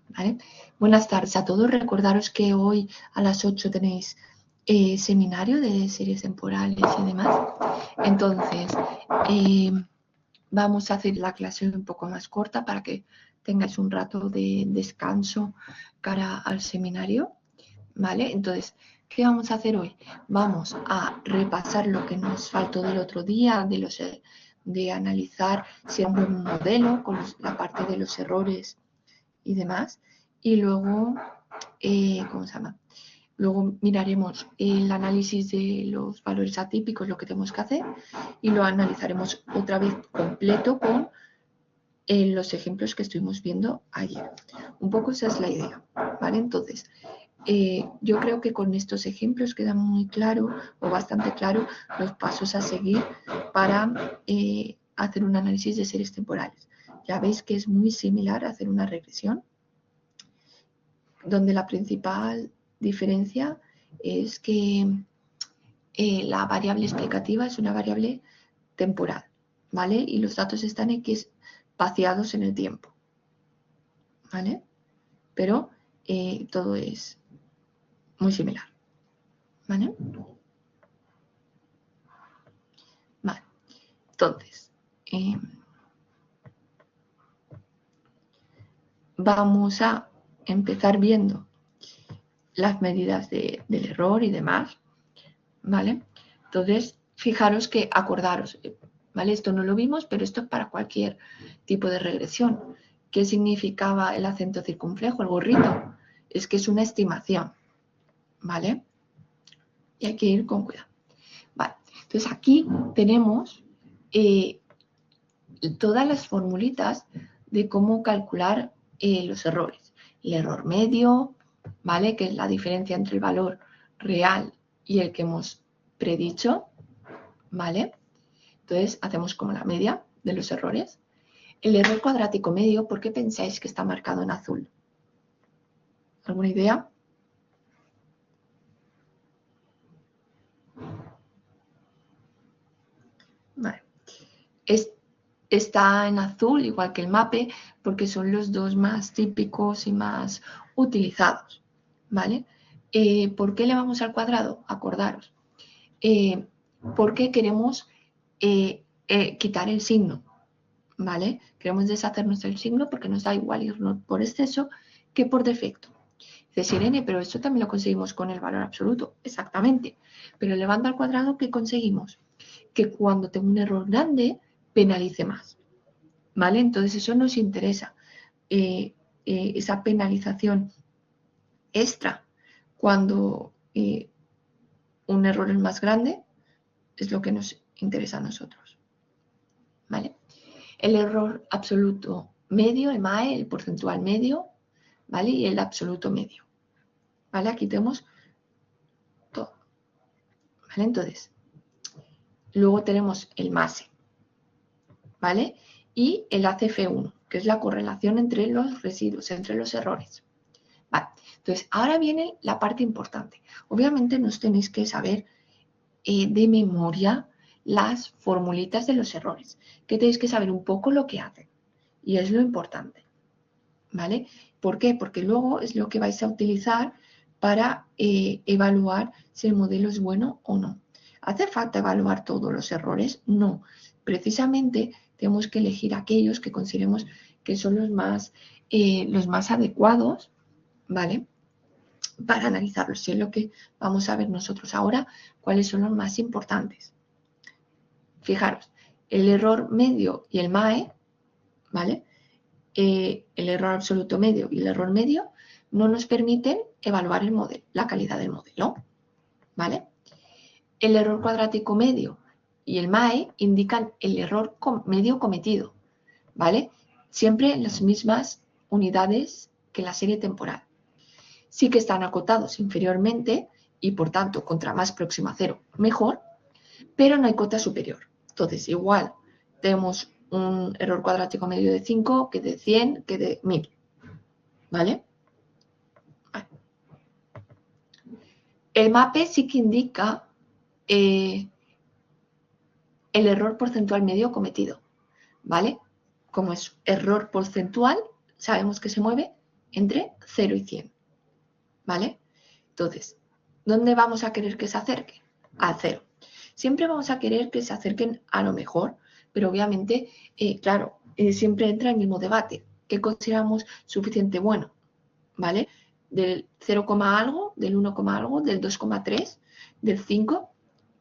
¿vale? Buenas tardes a todos. Recordaros que hoy a las 8 tenéis seminario de series temporales y demás. Entonces, vamos a hacer la clase un poco más corta para que tengáis un rato de descanso cara al seminario, ¿vale? Entonces, ¿qué vamos a hacer hoy? Vamos a repasar lo que nos faltó del otro día, de analizar siempre un modelo con la parte de los errores y demás. Y luego, ¿cómo se llama? Luego miraremos el análisis de los valores atípicos, lo que tenemos que hacer, y lo analizaremos otra vez completo con los ejemplos que estuvimos viendo ayer. Un poco esa es la idea, ¿vale? Entonces, yo creo que con estos ejemplos queda muy claro, o bastante claro, los pasos a seguir para hacer un análisis de series temporales. Ya veis que es muy similar a hacer una regresión, donde la principal diferencia es que la variable explicativa es una variable temporal, ¿vale? Y los datos están espaciados en el tiempo, ¿vale? Pero todo es muy similar, ¿vale? Vale, entonces, vamos a empezar viendo las medidas del error y demás, ¿vale? Entonces, fijaros que acordaros, ¿vale? Esto no lo vimos, pero esto es para cualquier tipo de regresión. ¿Qué significaba el acento circunflejo, el gorrito? Es que es una estimación, ¿vale? Y hay que ir con cuidado. Vale, entonces aquí tenemos todas las formulitas de cómo calcular los errores. El error medio, ¿vale? Que es la diferencia entre el valor real y el que hemos predicho, ¿vale? Entonces hacemos como la media de los errores. El error cuadrático medio, ¿por qué pensáis que está marcado en azul? ¿Alguna idea? Vale. Está en azul, igual que el MAPE, porque son los dos más típicos y más utilizados, ¿vale? ¿Por qué le vamos al cuadrado? Acordaros. Porque queremos quitar el signo, ¿vale? Queremos deshacernos del signo porque nos da igual irnos por exceso que por defecto. Dice Irene, pero esto también lo conseguimos con el valor absoluto. Exactamente. Pero elevando al cuadrado, ¿qué conseguimos? Que cuando tengo un error grande, penalice más, ¿vale? Entonces eso nos interesa, esa penalización extra cuando un error es más grande, es lo que nos interesa a nosotros, ¿vale? El error absoluto medio, el MAE, el porcentual medio, ¿vale? Y el absoluto medio, ¿vale? Aquí tenemos todo, ¿vale? Entonces, luego tenemos el MASE, ¿vale? Y el ACF1, que es la correlación entre los residuos, entre los errores. Vale, entonces ahora viene la parte importante. Obviamente nos tenéis que saber de memoria las formulitas de los errores, que tenéis que saber un poco lo que hacen. Y es lo importante, ¿vale? ¿Por qué? Porque luego es lo que vais a utilizar para evaluar si el modelo es bueno o no. ¿Hace falta evaluar todos los errores? No. Precisamente tenemos que elegir aquellos que consideremos que son los más adecuados, ¿vale? Para analizarlos. Y es lo que vamos a ver nosotros ahora, cuáles son los más importantes. Fijaros, el error medio y el MAE, ¿vale? El error absoluto medio y el error medio no nos permiten evaluar el modelo, la calidad del modelo, ¿vale? El error cuadrático medio y el MAE indican el error medio cometido, ¿vale? Siempre en las mismas unidades que la serie temporal. Sí que están acotados inferiormente y por tanto contra más próximo a cero mejor, pero no hay cota superior. Entonces igual tenemos un error cuadrático medio de 5 que de 100 que de 1000, ¿vale? El MAPE sí que indica el error porcentual medio cometido, ¿vale? Como es error porcentual, sabemos que se mueve entre 0 y 100, ¿vale? Entonces, ¿dónde vamos a querer que se acerque? Al 0. Siempre vamos a querer que se acerquen a lo mejor, pero obviamente, claro, siempre entra el mismo debate. ¿Qué consideramos suficiente bueno? ¿Vale? Del 0, algo, del 1, algo, del 2,3, del 5,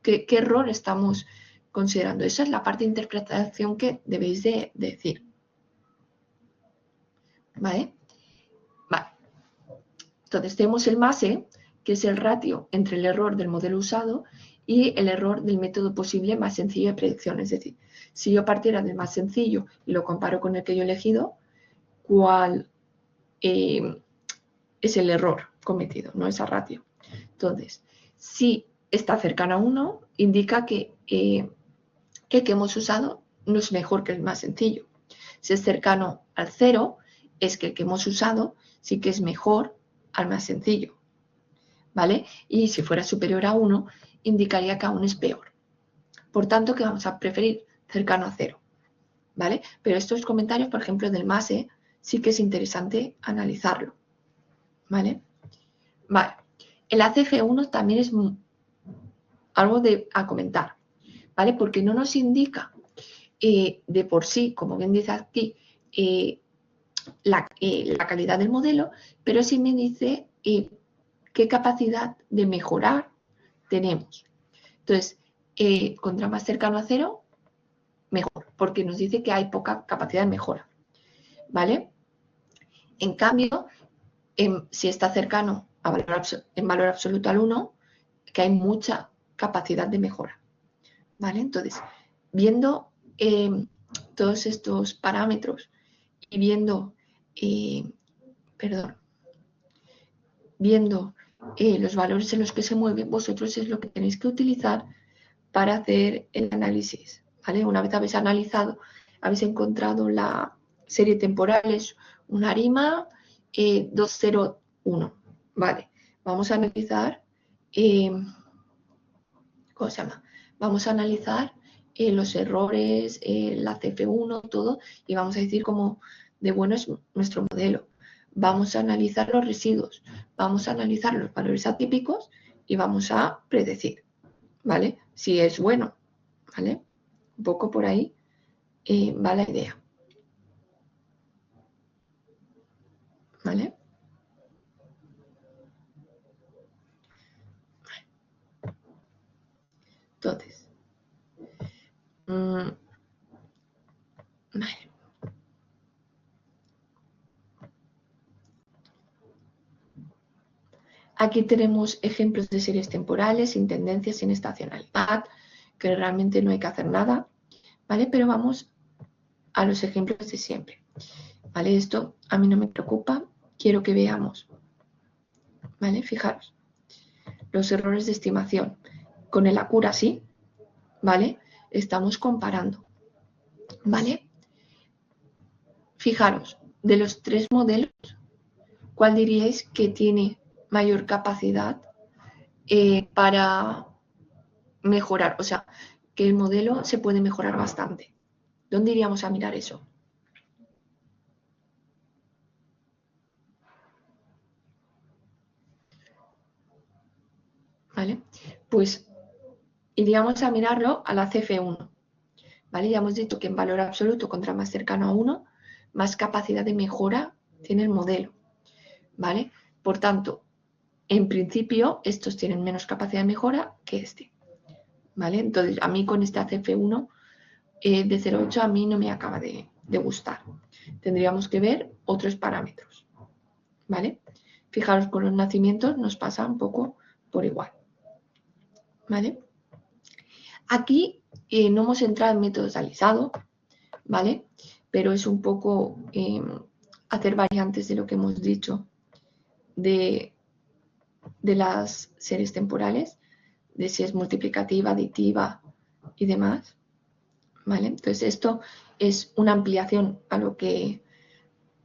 ¿qué error estamos considerando? Esa es la parte de interpretación que debéis de decir. ¿Vale? Vale. Entonces tenemos el MASE, que es el ratio entre el error del modelo usado y el error del método posible más sencillo de predicción. Es decir, si yo partiera del más sencillo y lo comparo con el que yo he elegido, ¿cuál es el error cometido? No esa ratio. Entonces, si está cercano a 1, indica que el que hemos usado no es mejor que el más sencillo. Si es cercano al 0, es que el que hemos usado sí que es mejor al más sencillo, ¿vale? Y si fuera superior a 1, indicaría que aún es peor. Por tanto, que vamos a preferir cercano a 0, ¿vale? Pero estos comentarios, por ejemplo, del MASE, sí que es interesante analizarlo, ¿vale? Vale. El ACF1 también es algo a comentar, ¿vale? Porque no nos indica de por sí, como bien dice aquí, la calidad del modelo, pero sí me dice qué capacidad de mejorar tenemos. Entonces, contra más cercano a 0, mejor, porque nos dice que hay poca capacidad de mejora, ¿vale? En cambio, si está cercano en valor absoluto al 1, que hay mucha capacidad de mejora, ¿vale? Entonces, viendo todos estos parámetros y viendo los valores en los que se mueve, vosotros es lo que tenéis que utilizar para hacer el análisis, ¿vale? Una vez habéis analizado, habéis encontrado la serie temporal, es una ARIMA 201, ¿vale? Vamos a analizar, ¿cómo se llama? Vamos a analizar los errores, la CF1, todo, y vamos a decir cómo de bueno es nuestro modelo. Vamos a analizar los residuos, vamos a analizar los valores atípicos y vamos a predecir, ¿vale? Si es bueno, ¿vale? Un poco por ahí va la idea, ¿vale? Entonces, vale. Aquí tenemos ejemplos de series temporales, sin tendencia, sin estacionalidad, que realmente no hay que hacer nada, ¿vale? Pero vamos a los ejemplos de siempre, ¿vale? Esto a mí no me preocupa, quiero que veamos, ¿vale? Fijaros, los errores de estimación con el accuracy, ¿vale? Estamos comparando, ¿vale? Fijaros, de los tres modelos, ¿cuál diríais que tiene mayor capacidad para mejorar? O sea, que el modelo se puede mejorar bastante. ¿Dónde iríamos a mirar eso? ¿Vale? Pues iríamos a mirarlo a la CF1. ¿Vale? Ya hemos dicho que en valor absoluto, contra más cercano a 1, más capacidad de mejora tiene el modelo. ¿Vale? Por tanto, en principio, estos tienen menos capacidad de mejora que este. ¿Vale? Entonces, a mí con este ACF1 de 0,8 a mí no me acaba de gustar. Tendríamos que ver otros parámetros. ¿Vale? Fijaros, con los nacimientos nos pasa un poco por igual. ¿Vale? Aquí no hemos entrado en métodos de alisado, ¿vale? Pero es un poco hacer variantes de lo que hemos dicho de las series temporales, de si es multiplicativa, aditiva y demás, ¿vale? Entonces esto es una ampliación a lo que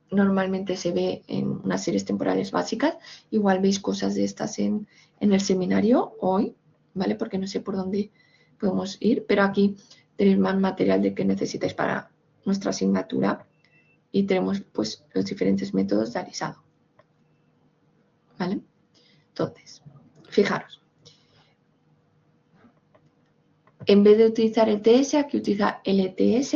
normalmente se ve en unas series temporales básicas. Igual veis cosas de estas en el seminario hoy, ¿vale? Porque no sé por dónde podemos ir, pero aquí tenéis más material de que necesitáis para nuestra asignatura y tenemos pues los diferentes métodos de alisado, ¿vale? Entonces, fijaros. En vez de utilizar el TS, aquí utiliza LTS.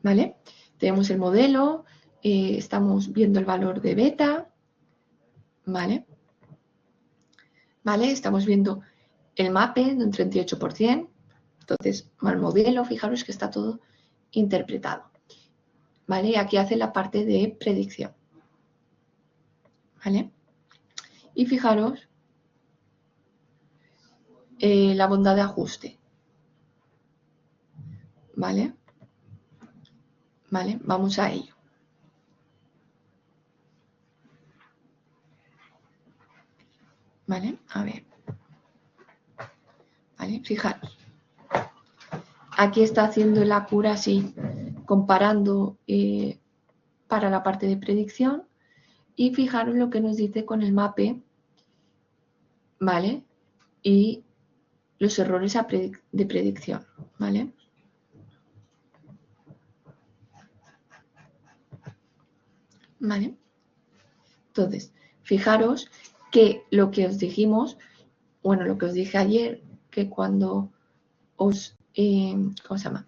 ¿Vale? Tenemos el modelo, estamos viendo el valor de beta, ¿vale? ¿Vale? Estamos viendo el mape de un 38%. Entonces, el modelo, fijaros que está todo interpretado. ¿Vale? Y aquí hace la parte de predicción. ¿Vale? Y fijaros la bondad de ajuste. ¿Vale? ¿Vale? Vamos a ello. ¿Vale? A ver. ¿Vale? Fijaros. Aquí está haciendo la cura así, comparando para la parte de predicción. Y fijaros lo que nos dice con el mape, ¿vale? Y los errores de predicción, ¿vale? ¿Vale? Entonces, fijaros que lo que os dijimos, bueno, lo que os dije ayer, que cuando os, ¿cómo se llama?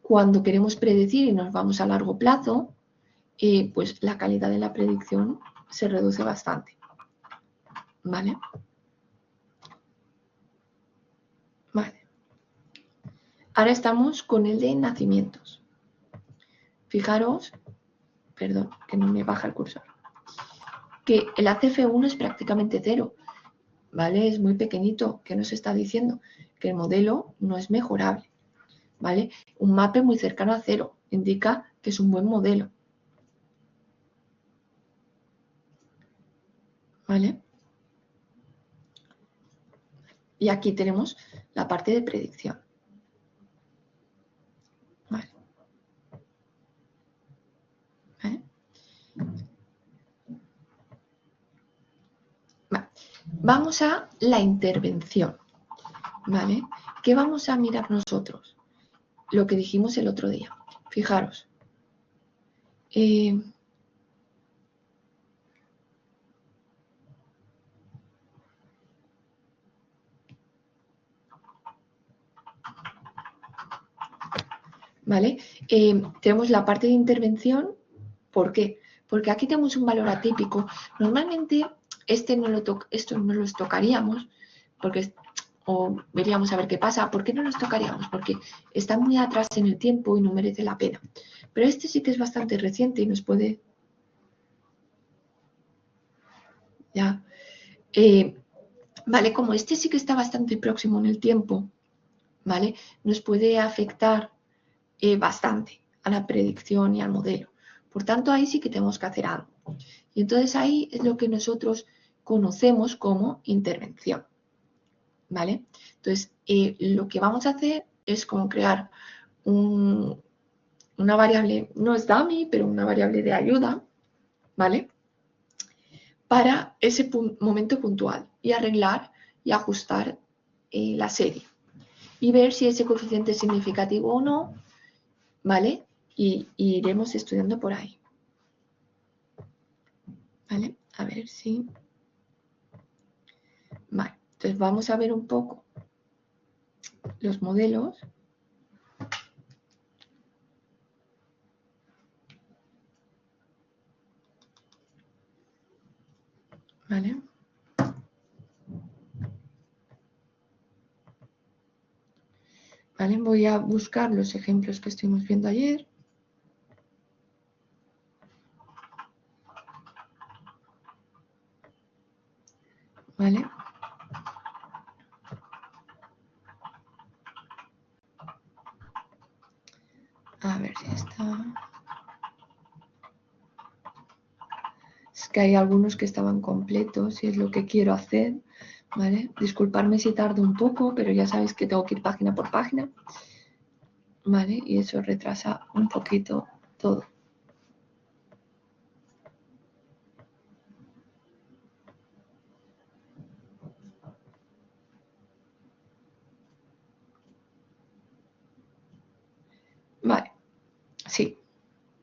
Cuando queremos predecir y nos vamos a largo plazo, pues la calidad de la predicción se reduce bastante, ¿vale? Vale. Ahora estamos con el de nacimientos. Fijaros, perdón, que no me baja el cursor, que el ACF1 es prácticamente cero, ¿vale? Es muy pequeñito. ¿Qué nos está diciendo? Que el modelo no es mejorable, ¿vale? Un mape muy cercano a cero indica que es un buen modelo, ¿vale? Y aquí tenemos la parte de predicción. Vale. ¿Vale? Vale. Vamos a la intervención, ¿vale? ¿Qué vamos a mirar nosotros? Lo que dijimos el otro día. Fijaros. ¿Vale? Tenemos la parte de intervención. ¿Por qué? Porque aquí tenemos un valor atípico. Normalmente esto no los tocaríamos, porque, o veríamos a ver qué pasa. ¿Por qué no los tocaríamos? Porque está muy atrás en el tiempo y no merece la pena. Pero este sí que es bastante reciente y nos puede... Ya. Vale, como este sí que está bastante próximo en el tiempo, ¿vale? Nos puede afectar bastante a la predicción y al modelo. Por tanto, ahí sí que tenemos que hacer algo. Y entonces ahí es lo que nosotros conocemos como intervención. ¿Vale? Entonces, lo que vamos a hacer es como crear una variable, no es dummy, pero una variable de ayuda, ¿vale? Para ese momento puntual y arreglar y ajustar la serie. Y ver si ese coeficiente es significativo o no, ¿vale? Y iremos estudiando por ahí. ¿Vale? A ver si... Vale, entonces vamos a ver un poco los modelos. ¿Vale? ¿Vale? Voy a buscar los ejemplos que estuvimos viendo ayer. ¿Vale? A ver si está... Es que hay algunos que estaban completos y es lo que quiero hacer. ¿Vale? Disculparme si tardo un poco, pero ya sabéis que tengo que ir página por página. ¿Vale? Y eso retrasa un poquito todo. Vale. Sí,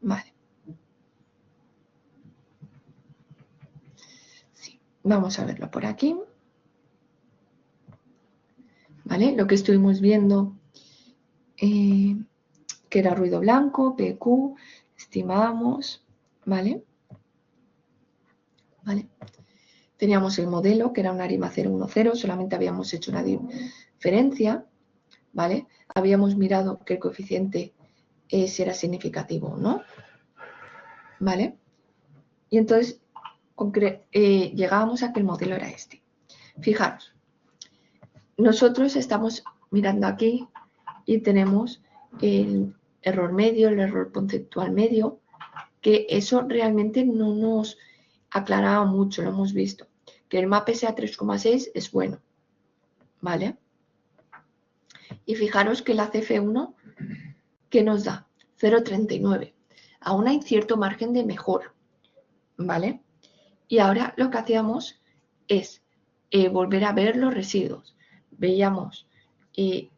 vale. Sí, vamos a verlo por aquí. ¿Vale? Lo que estuvimos viendo, que era ruido blanco, PQ, estimábamos, ¿vale? ¿Vale? Teníamos el modelo, que era una ARIMA 010, solamente habíamos hecho una diferencia, ¿vale? Habíamos mirado que el coeficiente si era significativo o no, ¿vale? Y entonces llegábamos a que el modelo era este. Fijaros, nosotros estamos mirando aquí y tenemos el error medio, el error conceptual medio, que eso realmente no nos aclaraba mucho, lo hemos visto. Que el MAPE sea 3,6 es bueno, ¿vale? Y fijaros que la CF1, ¿qué nos da? 0,39. Aún hay cierto margen de mejora, ¿vale? Y ahora lo que hacíamos es volver a ver los residuos. Veíamos que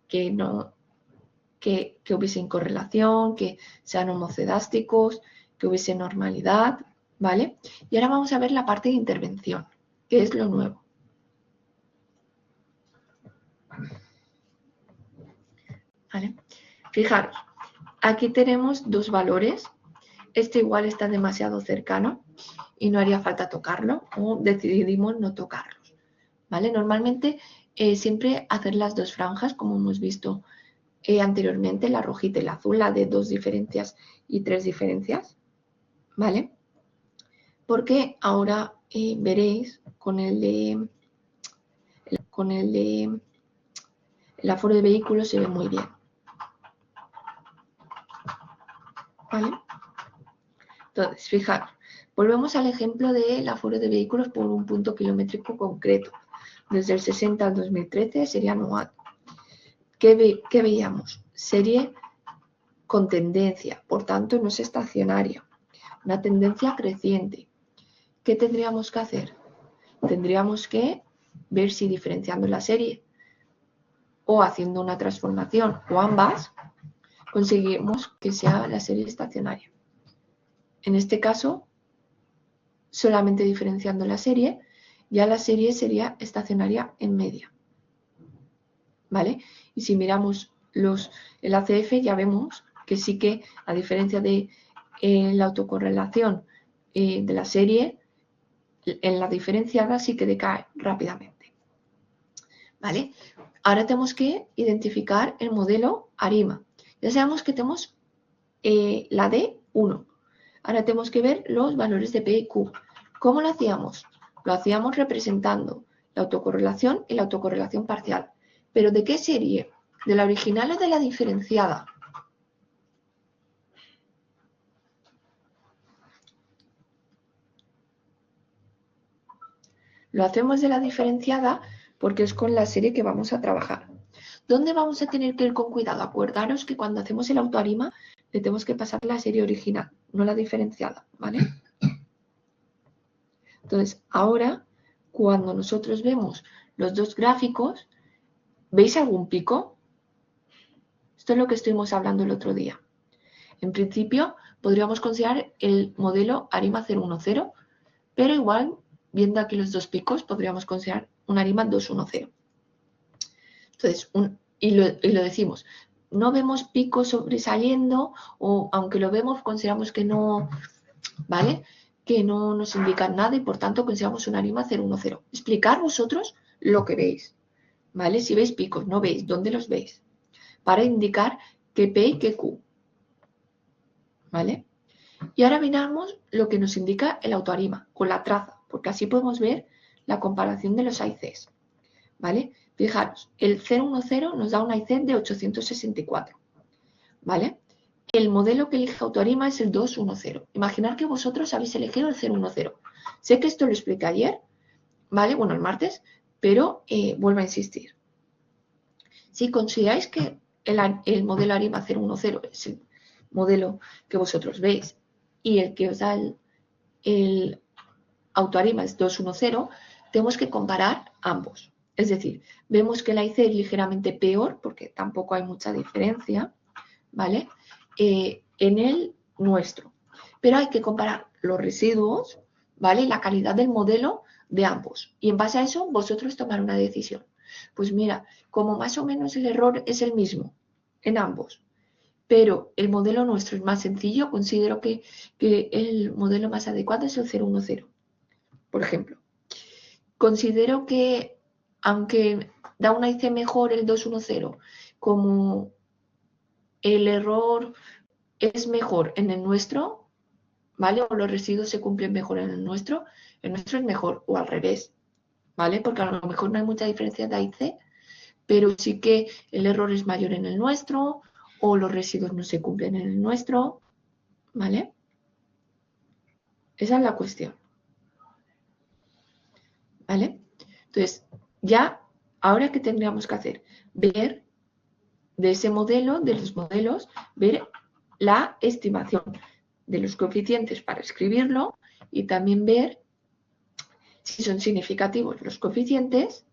hubiese incorrelación, que sean homocedásticos, que hubiese normalidad, ¿vale? Y ahora vamos a ver la parte de intervención, que es lo nuevo. ¿Vale? Fijaros, aquí tenemos dos valores. Este igual está demasiado cercano y no haría falta tocarlo, o decidimos no tocarlos, ¿vale? Normalmente siempre hacer las dos franjas, como hemos visto anteriormente, la rojita y la azul, la de 2 diferencias y 3 diferencias, ¿vale? Porque ahora veréis con el de el aforo de vehículos se ve muy bien, ¿vale? Entonces, fijaros, volvemos al ejemplo del aforo de vehículos por un punto kilométrico concreto. Desde el 60 al 2013 sería anual. ¿Qué veíamos? Serie con tendencia, por tanto no es estacionaria, una tendencia creciente. ¿Qué tendríamos que hacer? Tendríamos que ver si diferenciando la serie o haciendo una transformación o ambas, conseguimos que sea la serie estacionaria. En este caso, solamente diferenciando la serie, ya la serie sería estacionaria en media, ¿vale? Y si miramos el ACF, ya vemos que sí que, a diferencia de la autocorrelación de la serie, en la diferenciada sí que decae rápidamente, ¿vale? Ahora tenemos que identificar el modelo ARIMA. Ya sabemos que tenemos la D1. Ahora tenemos que ver los valores de P y Q. ¿Cómo lo hacíamos? Lo hacíamos representando la autocorrelación y la autocorrelación parcial. ¿Pero de qué serie? ¿De la original o de la diferenciada? Lo hacemos de la diferenciada porque es con la serie que vamos a trabajar. ¿Dónde vamos a tener que ir con cuidado? Acordaros que cuando hacemos el autoarima le tenemos que pasar la serie original, no la diferenciada, ¿vale? Entonces, ahora, cuando nosotros vemos los dos gráficos, ¿veis algún pico? Esto es lo que estuvimos hablando el otro día. En principio, podríamos considerar el modelo ARIMA 010, pero igual, viendo aquí los dos picos, podríamos considerar un ARIMA 210. Entonces, y lo decimos, no vemos picos sobresaliendo, o aunque lo vemos, consideramos que no, ¿vale? Que no nos indican nada y por tanto consideramos un ARIMA 010. Explicar vosotros lo que veis, ¿vale? Si veis picos, no veis, ¿dónde los veis? Para indicar qué P y qué Q, ¿vale? Y ahora miramos lo que nos indica el autoarima con la traza, porque así podemos ver la comparación de los AICs, ¿vale? Fijaros, el 010 nos da un AIC de 864, ¿vale? El modelo que elige autoarima es el 210. Imaginar que vosotros habéis elegido el 010. Sé que esto lo expliqué ayer, ¿vale? Bueno, el martes, pero vuelvo a insistir. Si consideráis que el modelo ARIMA 010 es el modelo que vosotros veis y el que os da el autoarima es 210, tenemos que comparar ambos. Es decir, vemos que la IC es ligeramente peor, porque tampoco hay mucha diferencia, ¿vale? en el nuestro. Pero hay que comparar los residuos, ¿vale? La calidad del modelo de ambos. Y en base a eso, vosotros tomar una decisión. Pues mira, como más o menos el error es el mismo en ambos, pero el modelo nuestro es más sencillo, considero que el modelo más adecuado es el 010, por ejemplo. Considero que, aunque da una IC mejor el 210, como el error es mejor en el nuestro, ¿vale? O los residuos se cumplen mejor en el nuestro es mejor, o al revés, ¿vale? Porque a lo mejor no hay mucha diferencia de IC, pero sí que el error es mayor en el nuestro, o los residuos no se cumplen en el nuestro, ¿vale? Esa es la cuestión, ¿vale? Entonces, ya, ahora ¿qué tendríamos que hacer? Ver de ese modelo, de los modelos, ver la estimación de los coeficientes para escribirlo y también ver si son significativos los coeficientes,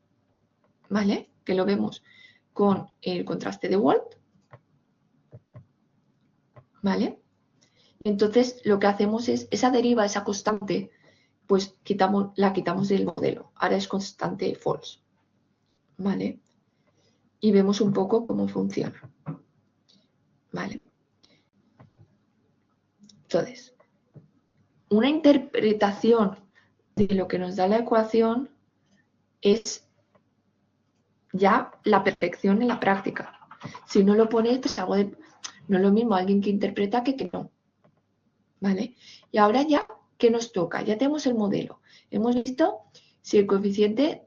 ¿vale? Que lo vemos con el contraste de Wald, ¿vale? Entonces, lo que hacemos es, esa deriva, esa constante, pues la quitamos del modelo. Ahora es constante false, ¿vale? Y vemos un poco cómo funciona, ¿vale? Entonces, una interpretación de lo que nos da la ecuación es ya la perfección en la práctica. Si no lo ponéis, pues no es lo mismo alguien que interpreta que no, ¿vale? Y ahora ya, ¿qué nos toca? Ya tenemos el modelo. Hemos visto si el coeficiente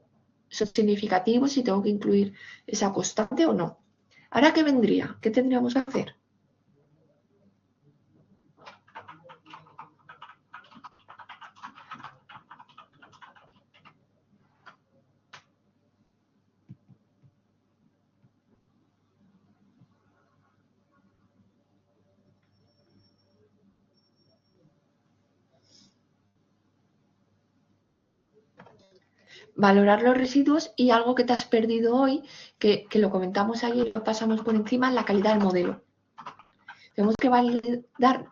son significativos, si tengo que incluir esa constante o no. ¿Ahora qué vendría? ¿Qué tendríamos que hacer? Valorar los residuos y algo que te has perdido hoy, que lo comentamos ayer y lo pasamos por encima, la calidad del modelo. Tenemos que validar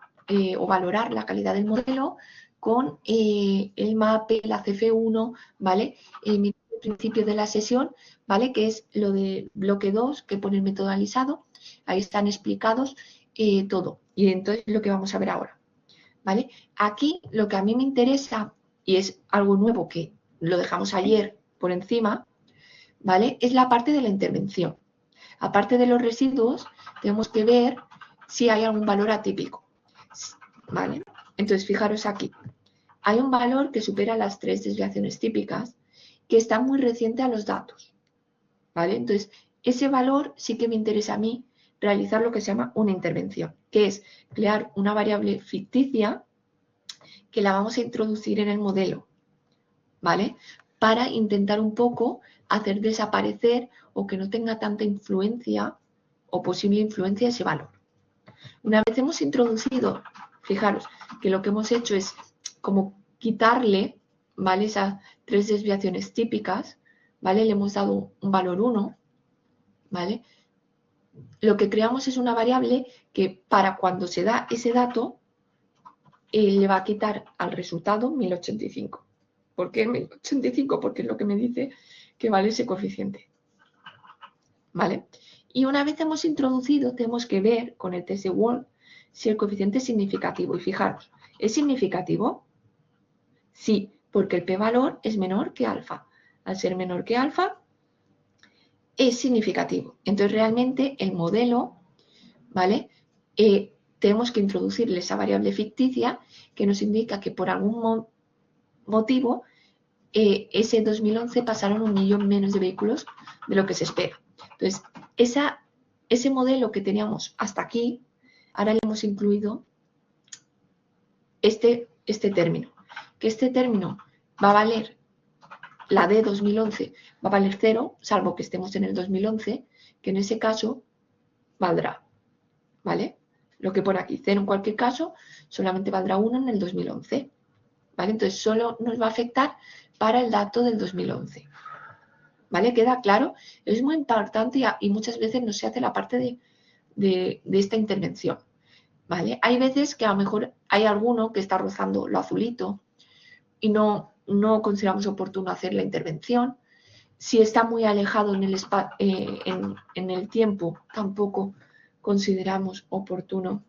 o valorar la calidad del modelo con el MAPE, la CF1, ¿vale? El principio de la sesión, ¿vale? Que es lo de bloque 2, que pone el método alisado. Ahí están explicados todo. Y entonces lo que vamos a ver ahora, ¿vale? Aquí lo que a mí me interesa, y es algo nuevo que lo dejamos ayer por encima, ¿vale? Es la parte de la intervención. Aparte de los residuos, tenemos que ver si hay algún valor atípico, ¿vale? Entonces, fijaros aquí. Hay un valor que supera las 3 desviaciones típicas que está muy reciente a los datos, ¿vale? Entonces, ese valor sí que me interesa a mí realizar lo que se llama una intervención, que es crear una variable ficticia que la vamos a introducir en el modelo, ¿vale? Para intentar un poco hacer desaparecer o que no tenga tanta influencia o posible influencia ese valor. Una vez hemos introducido, fijaros, que lo que hemos hecho es como quitarle, ¿vale? Esas 3 desviaciones típicas, ¿vale? Le hemos dado un valor 1, ¿vale? Lo que creamos es una variable que para cuando se da ese dato, le va a quitar al resultado 1085. ¿Por qué 1085? Porque es lo que me dice que vale ese coeficiente, ¿vale? Y una vez hemos introducido, tenemos que ver con el test de Wald si el coeficiente es significativo. Y fijaros, ¿es significativo? Sí, porque el p-valor es menor que alfa. Al ser menor que alfa, es significativo. Entonces, realmente, el modelo, ¿vale? Tenemos que introducirle esa variable ficticia que nos indica que por algún motivo ese 2011 pasaron 1 millón menos de vehículos de lo que se espera. Entonces, ese modelo que teníamos hasta aquí, ahora le hemos incluido este término, que este término va a valer, la de 2011 va a valer 0, salvo que estemos en el 2011, que en ese caso valdrá, ¿vale? Lo que pone aquí, 0 en cualquier caso, solamente valdrá 1 en el 2011, ¿vale? Entonces, solo nos va a afectar para el dato del 2011. ¿Vale? ¿Queda claro? Es muy importante y muchas veces no se hace la parte de esta intervención. ¿vale? Hay veces que a lo mejor hay alguno que está rozando lo azulito y no consideramos oportuno hacer la intervención. Si está muy alejado en el tiempo, tampoco consideramos oportuno,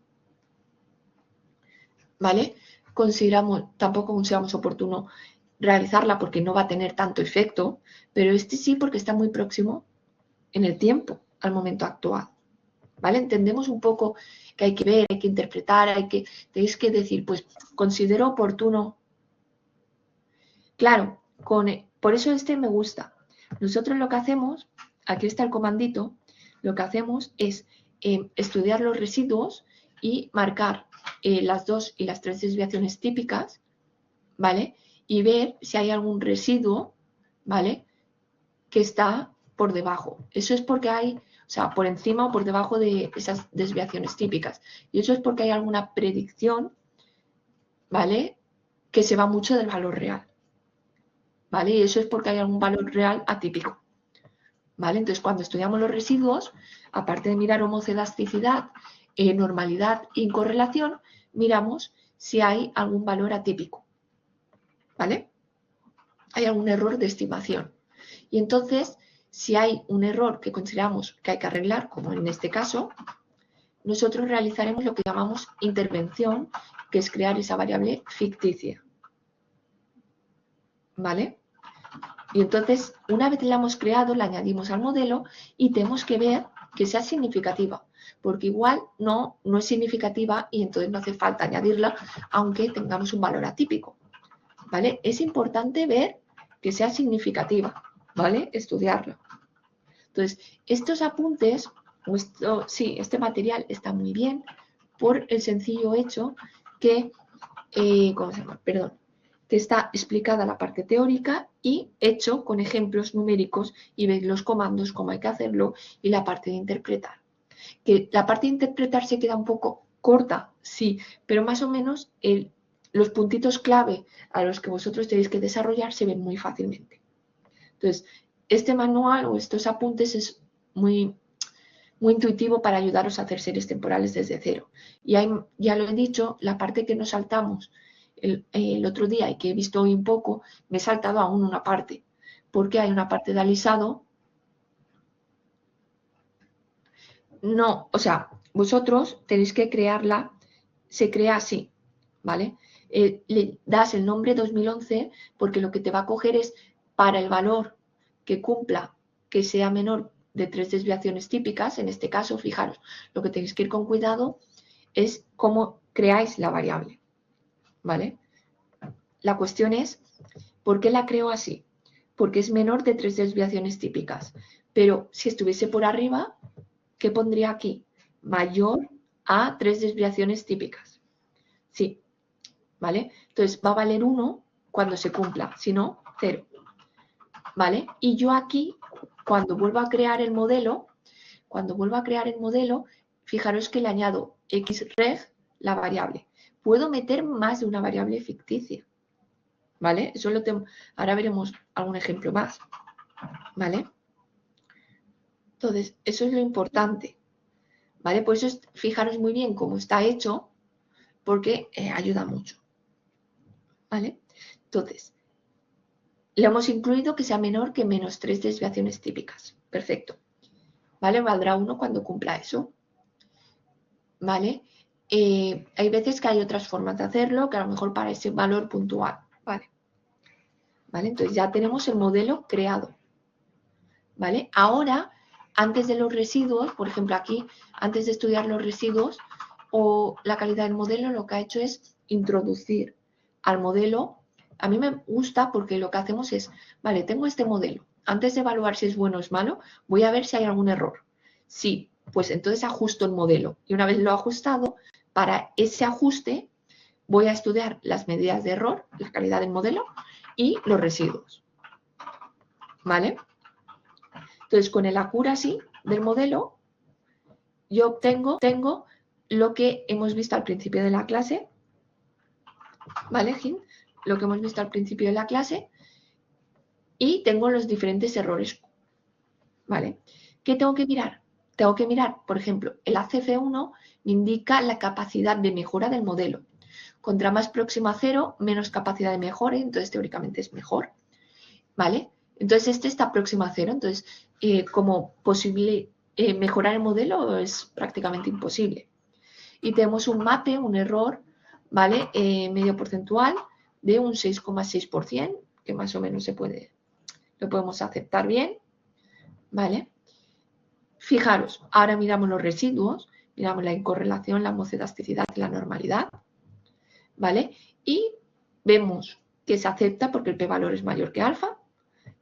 ¿vale? Tampoco consideramos oportuno realizarla porque no va a tener tanto efecto, pero este sí porque está muy próximo en el tiempo, al momento actual, ¿vale? Entendemos un poco que hay que ver, hay que interpretar, tenéis que decir, pues considero oportuno. Claro, por eso este me gusta. Nosotros lo que hacemos, aquí está el comandito, lo que hacemos es estudiar los residuos y marcar las 2 y las 3 desviaciones típicas, ¿vale? Y ver si hay algún residuo, ¿vale? Que está por debajo. Eso es porque hay, o sea, por encima o por debajo de esas desviaciones típicas. Y eso es porque hay alguna predicción, ¿vale? Que se va mucho del valor real, ¿vale? Y eso es porque hay algún valor real atípico, ¿vale? Entonces, cuando estudiamos los residuos, aparte de mirar homocedasticidad, normalidad y correlación, miramos si hay algún valor atípico, ¿vale? Hay algún error de estimación. Y entonces, si hay un error que consideramos que hay que arreglar, como en este caso, nosotros realizaremos lo que llamamos intervención, que es crear esa variable ficticia, ¿vale? Y entonces, una vez la hemos creado, la añadimos al modelo y tenemos que ver que sea significativa, porque igual no es significativa y entonces no hace falta añadirla, aunque tengamos un valor atípico, ¿vale? Es importante ver que sea significativa, ¿vale? Estudiarla. Entonces, estos apuntes, este material está muy bien por el sencillo hecho que, ¿cómo se llama? Perdón, que está explicada la parte teórica y hecho con ejemplos numéricos y veis los comandos, cómo hay que hacerlo y la parte de interpretar. Que la parte de interpretar se queda un poco corta, sí, pero más o menos los puntitos clave a los que vosotros tenéis que desarrollar se ven muy fácilmente. Entonces, este manual o estos apuntes es muy, muy intuitivo para ayudaros a hacer series temporales desde cero. Y ya lo he dicho, la parte que nos saltamos el otro día y que he visto hoy un poco, me he saltado aún una parte, porque hay una parte de alisado. No, o sea, vosotros tenéis que crearla, se crea así, ¿vale? Le das el nombre 2011 porque lo que te va a coger es para el valor que cumpla, que sea menor de 3 desviaciones típicas, en este caso, fijaros, lo que tenéis que ir con cuidado es cómo creáis la variable, ¿vale? La cuestión es, ¿por qué la creo así? Porque es menor de 3 desviaciones típicas, pero si estuviese por arriba, ¿qué pondría aquí? Mayor a 3 desviaciones típicas. Sí, ¿vale? Entonces va a valer 1 cuando se cumpla, si no, 0. ¿Vale? Y yo aquí, cuando vuelvo a crear el modelo, fijaros que le añado xreg, la variable. Puedo meter más de una variable ficticia, ¿vale? Eso lo tengo. Ahora veremos algún ejemplo más, ¿vale? Entonces, eso es lo importante, ¿vale? Por eso fijaros muy bien cómo está hecho, porque ayuda mucho, ¿vale? Entonces, le hemos incluido que sea menor que menos 3 desviaciones típicas. Perfecto. ¿Vale? Valdrá 1 cuando cumpla eso. ¿Vale? Hay veces que hay otras formas de hacerlo, que a lo mejor para ese valor puntual. ¿Vale? ¿Vale? Entonces ya tenemos el modelo creado. ¿Vale? Ahora, antes de los residuos, por ejemplo aquí, antes de estudiar los residuos o la calidad del modelo, lo que ha hecho es introducir al modelo. A mí me gusta porque lo que hacemos es, vale, tengo este modelo. Antes de evaluar si es bueno o es malo, voy a ver si hay algún error. Sí, pues entonces ajusto el modelo. Y una vez lo he ajustado, para ese ajuste voy a estudiar las medidas de error, la calidad del modelo y los residuos. ¿Vale? Entonces, con el accuracy del modelo, yo obtengo lo que hemos visto al principio de la clase, ¿vale, Jim? Lo que hemos visto al principio de la clase, y tengo los diferentes errores, ¿vale? ¿Qué tengo que mirar? Tengo que mirar, por ejemplo, el ACF1 me indica la capacidad de mejora del modelo. Contra más próximo a 0, menos capacidad de mejora, entonces teóricamente es mejor, ¿vale? Entonces este está próximo a 0, entonces como posible mejorar el modelo es prácticamente imposible. Y tenemos un MAPE, un error, ¿vale? Medio porcentual de un 6,6%, que más o menos lo podemos aceptar bien, ¿vale? Fijaros, ahora miramos los residuos, miramos la incorrelación, la homocelasticidad y la normalidad, ¿vale? Y vemos que se acepta porque el p-valor es mayor que alfa,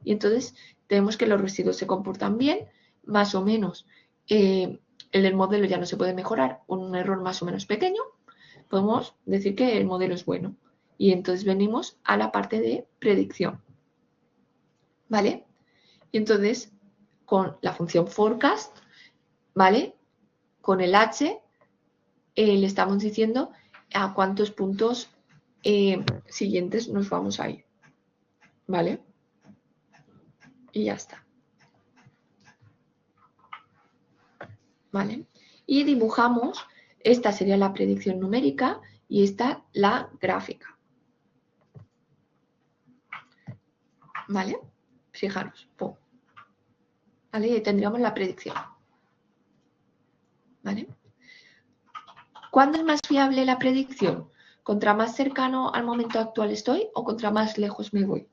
y entonces tenemos que los residuos se comportan bien, más o menos el modelo ya no se puede mejorar, un error más o menos pequeño, podemos decir que el modelo es bueno. Y entonces venimos a la parte de predicción, ¿vale? Y entonces con la función forecast, ¿vale? Con el h le estamos diciendo a cuántos puntos siguientes nos vamos a ir, ¿vale? Y ya está. ¿Vale? Y dibujamos, esta sería la predicción numérica y esta la gráfica. ¿Vale? Fijaros. ¡Pum! ¿Vale? Y tendríamos la predicción. ¿Vale? ¿Cuándo es más fiable la predicción? ¿Contra más cercano al momento actual estoy o contra más lejos me voy?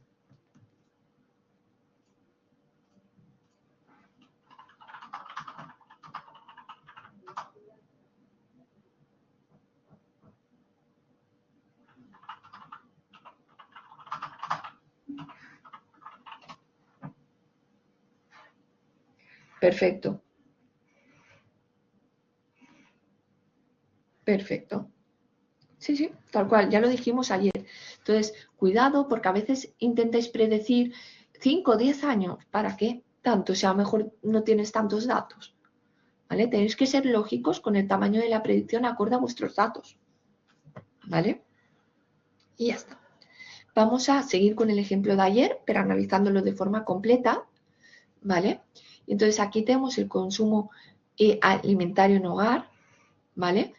Perfecto. Perfecto. Sí, sí, tal cual, ya lo dijimos ayer. Entonces, cuidado porque a veces intentáis predecir 5 o 10 años. ¿Para qué? Tanto, o sea, a lo mejor no tienes tantos datos. ¿Vale? Tenéis que ser lógicos con el tamaño de la predicción acorde a vuestros datos. ¿Vale? Y ya está. Vamos a seguir con el ejemplo de ayer, pero analizándolo de forma completa. ¿Vale? Entonces, aquí tenemos el consumo alimentario en hogar. ¿Vale?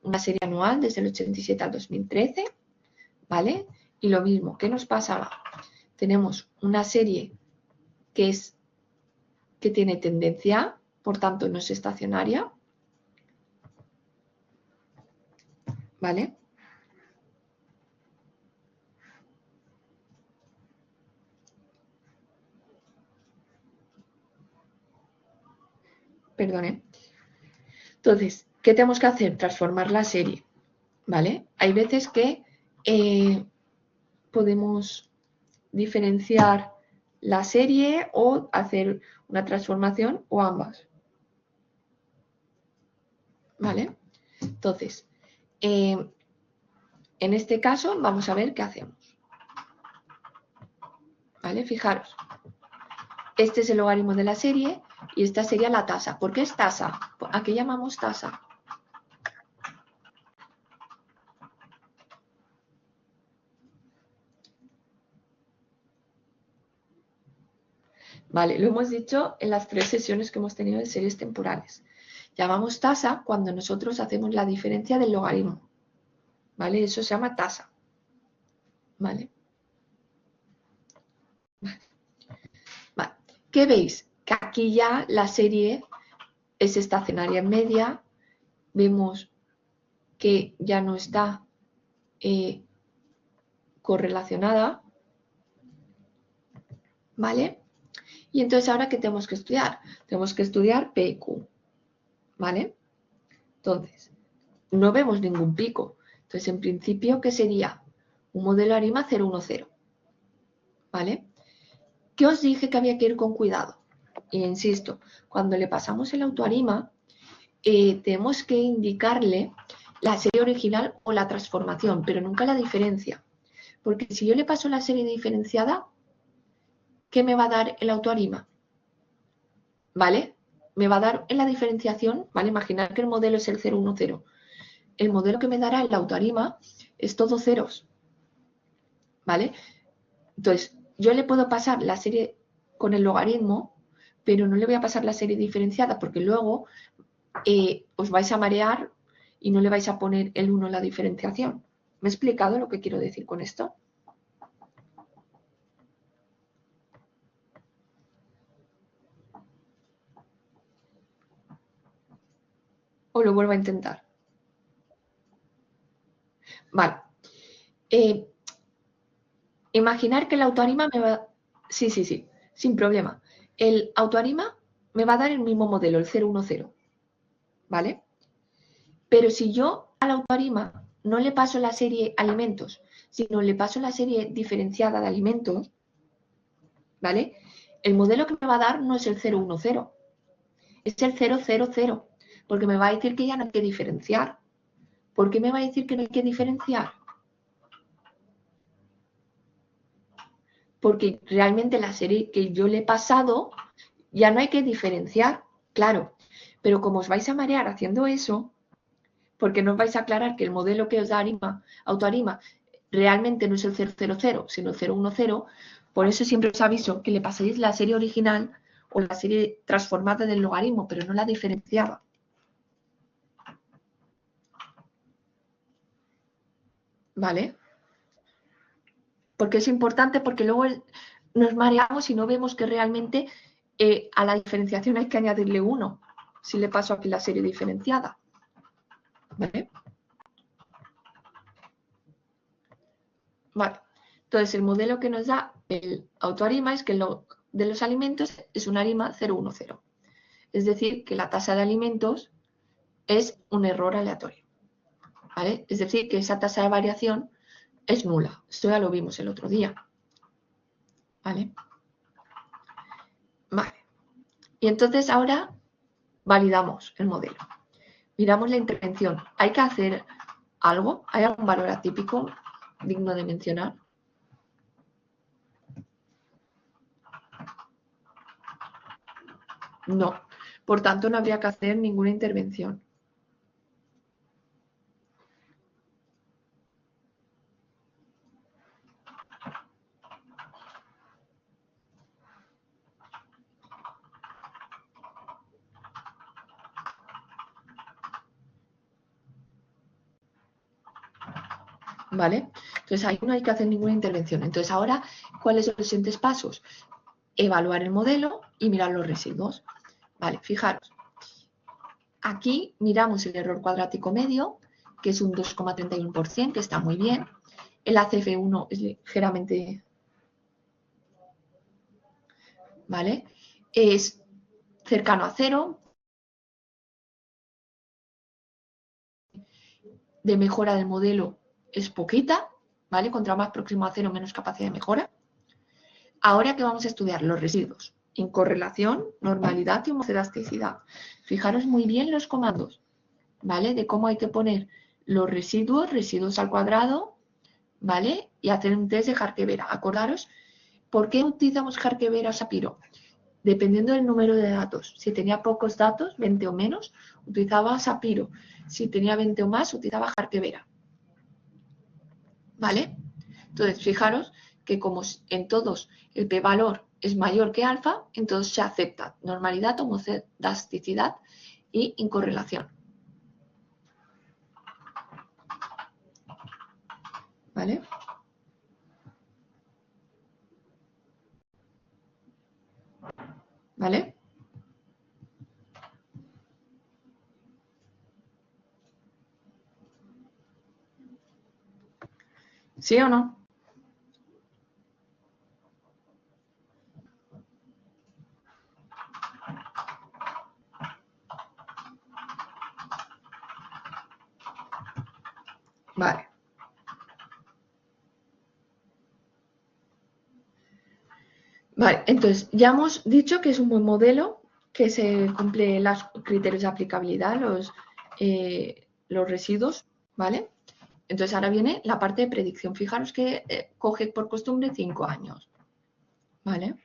Una serie anual desde el 87 al 2013. ¿Vale? Y lo mismo, ¿qué nos pasa? Tenemos una serie que tiene tendencia, por tanto no es estacionaria, ¿vale? Perdone. Entonces, ¿qué tenemos que hacer? Transformar la serie, ¿vale? Hay veces que podemos diferenciar la serie o hacer una transformación o ambas, ¿vale? Entonces, en este caso vamos a ver qué hacemos, ¿vale? Fijaros, este es el logaritmo de la serie y esta sería la tasa. ¿Por qué es tasa? ¿A qué llamamos tasa? Vale, lo hemos dicho en las 3 sesiones que hemos tenido de series temporales. Llamamos tasa cuando nosotros hacemos la diferencia del logaritmo. ¿Vale? Eso se llama tasa. ¿Vale? Vale. ¿Qué veis? Que aquí ya la serie es estacionaria en media. Vemos que ya no está correlacionada. ¿Vale? Y entonces, ¿ahora qué tenemos que estudiar? Tenemos que estudiar P y Q. ¿Vale? Entonces, no vemos ningún pico. Entonces, en principio, ¿qué sería? Un modelo ARIMA 010. ¿Vale? ¿Qué os dije que había que ir con cuidado? Y insisto, cuando le pasamos el autoarima, tenemos que indicarle la serie original o la transformación, pero nunca la diferencia. Porque si yo le paso la serie diferenciada, ¿qué me va a dar el autoarima? ¿Vale? Me va a dar en la diferenciación, ¿vale? Imaginar que el modelo es el 010. El modelo que me dará el autoarima es todo ceros, ¿vale? Entonces, yo le puedo pasar la serie con el logaritmo, pero no le voy a pasar la serie diferenciada porque luego os vais a marear y no le vais a poner el 1 en la diferenciación. ¿Me he explicado lo que quiero decir con esto? ¿O lo vuelvo a intentar? Vale. Imaginar que el autoanima me va... Sí, sin problema. El autoanima me va a dar el mismo modelo, el 010, ¿vale? Pero si yo al autoanima no le paso la serie alimentos, sino le paso la serie diferenciada de alimentos, ¿vale? El modelo que me va a dar no es el 010, es el 000, porque me va a decir que ya no hay que diferenciar. ¿Por qué me va a decir que no hay que diferenciar? Porque realmente la serie que yo le he pasado ya no hay que diferenciar, claro. Pero como os vais a marear haciendo eso, porque no os vais a aclarar que el modelo que os da autoanima realmente no es el 000, sino el 010, por eso siempre os aviso que le paséis la serie original o la serie transformada del logaritmo, pero no la diferenciada. ¿Vale? Porque es importante, porque luego nos mareamos y no vemos que realmente a la diferenciación hay que añadirle 1, si le paso aquí la serie diferenciada. ¿Vale? Vale. Entonces, el modelo que nos da el autoarima es que lo de los alimentos es un arima 010. Es decir, que la tasa de alimentos es un error aleatorio. ¿Vale? Es decir, que esa tasa de variación es nula. Esto ya lo vimos el otro día. ¿Vale? Vale. Y entonces ahora validamos el modelo. Miramos la intervención. ¿Hay que hacer algo? ¿Hay algún valor atípico digno de mencionar? No. Por tanto, no habría que hacer ninguna intervención. ¿Vale? Entonces ahí no hay que hacer ninguna intervención. Entonces ahora, ¿cuáles son los siguientes pasos? Evaluar el modelo y mirar los residuos. Vale, fijaros. Aquí miramos el error cuadrático medio, que es un 2,31%, que está muy bien. El ACF1 es ligeramente... ¿Vale? Es cercano a 0. De mejora del modelo es poquita, ¿vale? Contra más próximo a 0, menos capacidad de mejora. Ahora que vamos a estudiar los residuos, incorrelación, normalidad y homocelasticidad. Fijaros muy bien los comandos, ¿vale? De cómo hay que poner los residuos al cuadrado, ¿vale? Y hacer un test de Jarque-Vera. Acordaros, ¿por qué utilizamos Jarque-Vera o Shapiro? Dependiendo del número de datos. Si tenía pocos datos, 20 o menos, utilizaba Shapiro. Si tenía 20 o más, utilizaba Jarque-Vera. ¿Vale? Entonces, fijaros que como en todos el p-valor es mayor que alfa, entonces se acepta normalidad, homocelasticidad y incorrelación. ¿Vale? ¿Vale? ¿Sí o no? Vale. Vale, entonces ya hemos dicho que es un buen modelo, que se cumple los criterios de aplicabilidad, los residuos, ¿vale? Entonces ahora viene la parte de predicción. Fijaros que coge por costumbre 5 años, ¿vale?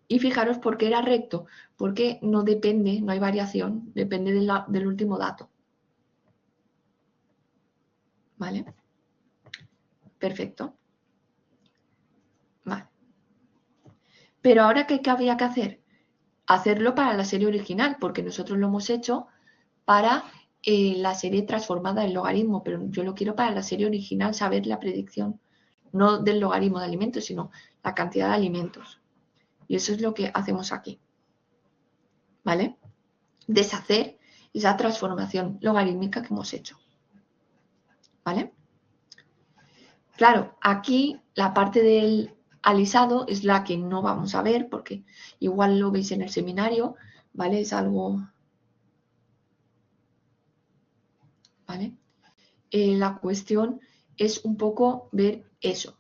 Y fijaros por qué era recto, porque no depende, no hay variación, depende del último dato. ¿Vale? Perfecto. Vale. Pero ahora, ¿qué había que hacer? Hacerlo para la serie original, porque nosotros lo hemos hecho para la serie transformada del logaritmo, pero yo lo quiero para la serie original, saber la predicción, no del logaritmo de alimentos, sino la cantidad de alimentos. Y eso es lo que hacemos aquí, ¿vale? Deshacer esa transformación logarítmica que hemos hecho, ¿vale? Claro, aquí la parte del alisado es la que no vamos a ver porque igual lo veis en el seminario, ¿vale? Es algo, ¿vale? La cuestión es un poco ver eso,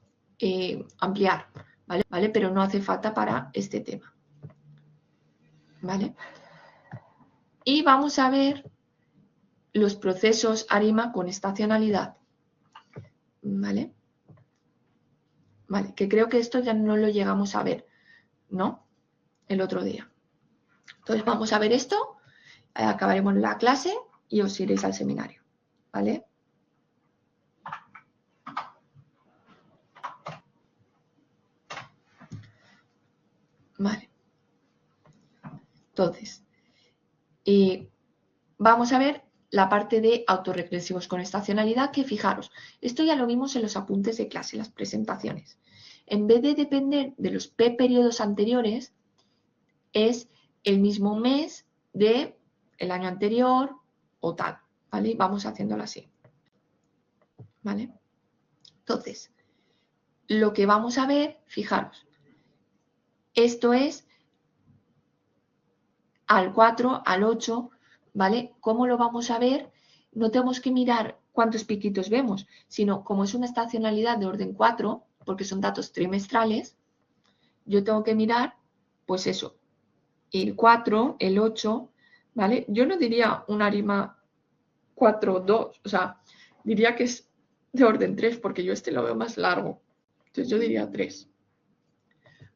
ampliar, ¿vale? Pero no hace falta para este tema, ¿vale? Y vamos a ver los procesos ARIMA con estacionalidad, ¿vale? Vale, que creo que esto ya no lo llegamos a ver, ¿no? El otro día. Entonces vamos a ver esto, acabaremos la clase y os iréis al seminario, ¿vale? Vale. Entonces, vamos a ver la parte de autorregresivos con estacionalidad, que fijaros, esto ya lo vimos en los apuntes de clase, las presentaciones. En vez de depender de los P periodos anteriores, es el mismo mes del año anterior o tal, ¿vale? Vamos haciéndolo así, ¿vale? Entonces, lo que vamos a ver, fijaros, esto es al 4, al 8, ¿vale? ¿Cómo lo vamos a ver? No tenemos que mirar cuántos piquitos vemos, sino como es una estacionalidad de orden 4, porque son datos trimestrales, yo tengo que mirar, pues eso, el 4, el 8, ¿vale? Yo no diría un ARIMA 4, 2, o sea, diría que es de orden 3, porque yo este lo veo más largo. Entonces yo diría 3,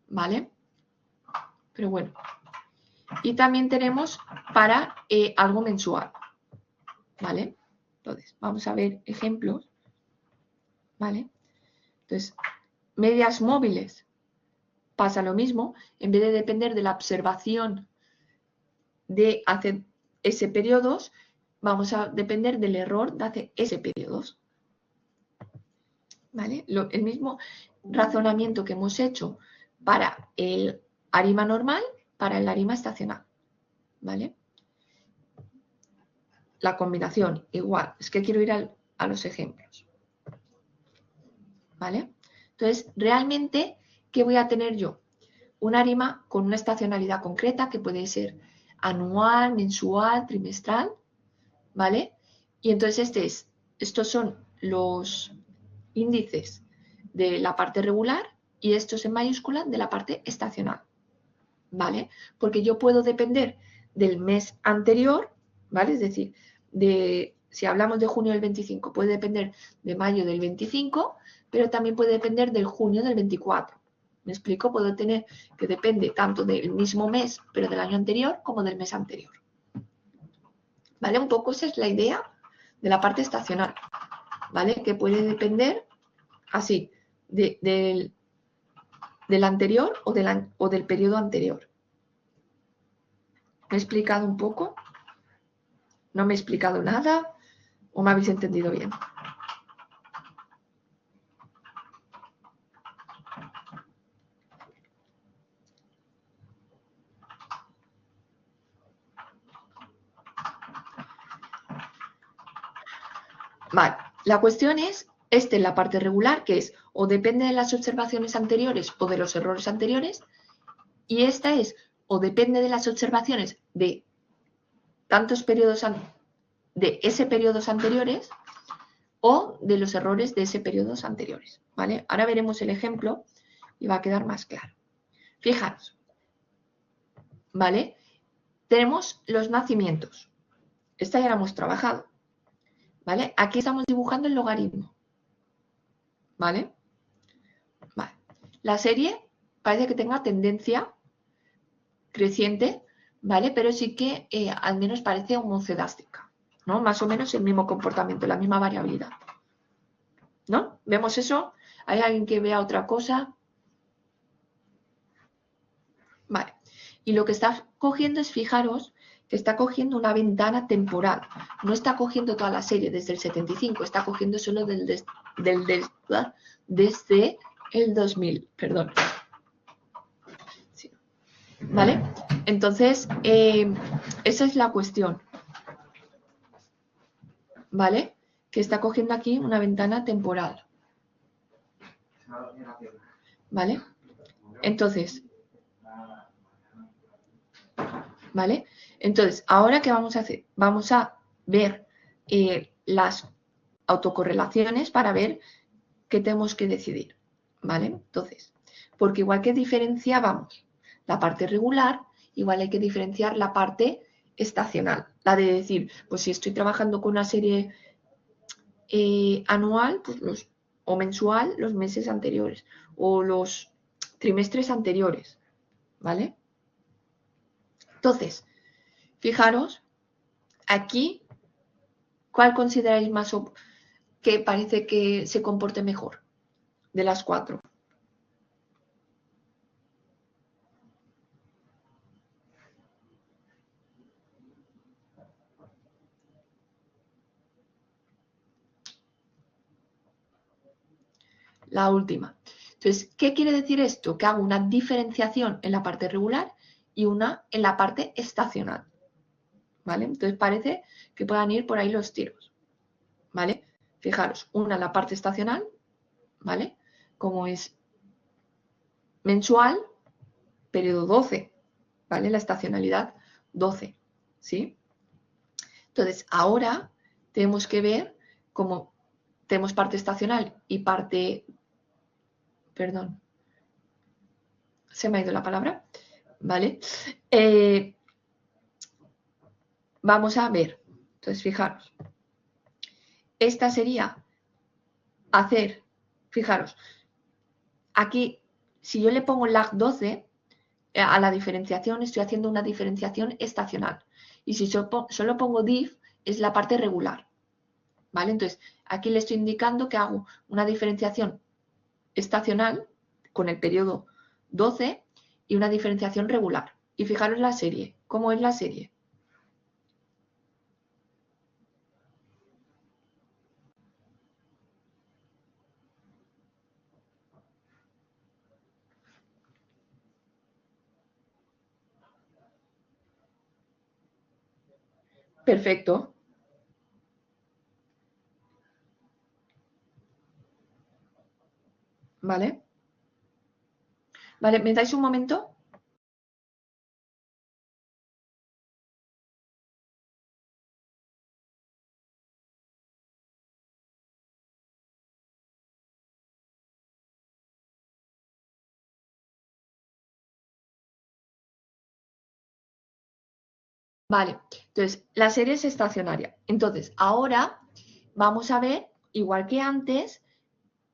¿vale? Pero bueno. Y también tenemos para algo mensual, ¿vale? Entonces, vamos a ver ejemplos, ¿vale? Entonces, medias móviles, pasa lo mismo, en vez de depender de la observación de hace S periodos, vamos a depender del error de hace S periodos, ¿vale? El mismo razonamiento que hemos hecho para el ARIMA normal, para el ARIMA estacional, ¿vale? La combinación, igual, es que quiero ir a los ejemplos, ¿vale? Entonces, realmente, ¿qué voy a tener yo? Un ARIMA con una estacionalidad concreta que puede ser anual, mensual, trimestral, ¿vale? Y entonces estos son los índices de la parte regular y estos en mayúscula de la parte estacional, ¿vale? Porque yo puedo depender del mes anterior, ¿vale? Es decir, si hablamos de junio del 25, puede depender de mayo del 25, pero también puede depender del junio del 24. ¿Me explico? Puedo tener que depende tanto del mismo mes, pero del año anterior, como del mes anterior. ¿Vale? Un poco esa es la idea de la parte estacional, ¿vale? Que puede depender así, del anterior o del periodo anterior. ¿Me he explicado un poco? ¿No me he explicado nada? ¿O me habéis entendido bien? Vale, la cuestión es, esta es la parte regular, que es o depende de las observaciones anteriores o de los errores anteriores, y esta es o depende de las observaciones de tantos periodos, de ese periodos anteriores, o de los errores de ese periodos anteriores, ¿vale? Ahora veremos el ejemplo y va a quedar más claro. Fijaros, ¿vale? Tenemos los nacimientos. Esta ya la hemos trabajado, ¿vale? Aquí estamos dibujando el logaritmo, ¿vale? Vale. La serie parece que tenga tendencia creciente, ¿vale? Pero sí que al menos parece homocedástica, ¿no? Más o menos el mismo comportamiento, la misma variabilidad, ¿no? ¿Vemos eso? ¿Hay alguien que vea otra cosa? Vale. Y lo que está cogiendo es, fijaros, que está cogiendo una ventana temporal. No está cogiendo toda la serie desde el 75, está cogiendo solo desde el 2000, perdón. Sí. ¿Vale? Entonces, esa es la cuestión. ¿Vale? Que está cogiendo aquí una ventana temporal. ¿Vale? Entonces, ¿vale? Entonces, ahora, ¿qué vamos a hacer? Vamos a ver las autocorrelaciones para ver qué tenemos que decidir, ¿vale? Entonces, porque igual que diferenciábamos la parte regular, igual hay que diferenciar la parte estacional. La de decir, pues si estoy trabajando con una serie anual, pues o mensual, los meses anteriores, o los trimestres anteriores, ¿vale? Entonces, fijaros, aquí, ¿cuál consideráis más que parece que se comporte mejor de las cuatro? La última. Entonces, ¿qué quiere decir esto? Que hago una diferenciación en la parte regular y una en la parte estacional, ¿vale? Entonces parece que puedan ir por ahí los tiros, ¿vale? Fijaros, una en la parte estacional, ¿vale? Como es mensual, periodo 12, ¿vale? La estacionalidad 12, ¿sí? Entonces, ahora tenemos que ver cómo tenemos parte estacional y parte, perdón, se me ha ido la palabra, ¿vale? Vamos a ver, entonces fijaros, esta sería hacer, fijaros, aquí, si yo le pongo lag 12 a la diferenciación, estoy haciendo una diferenciación estacional. Y si solo pongo diff, es la parte regular, ¿vale? Entonces, aquí le estoy indicando que hago una diferenciación estacional con el periodo 12 y una diferenciación regular. Y fijaros la serie, ¿cómo es la serie? Perfecto. ¿Vale? Vale, ¿me dais un momento? Vale, entonces la serie es estacionaria. Entonces, ahora vamos a ver, igual que antes,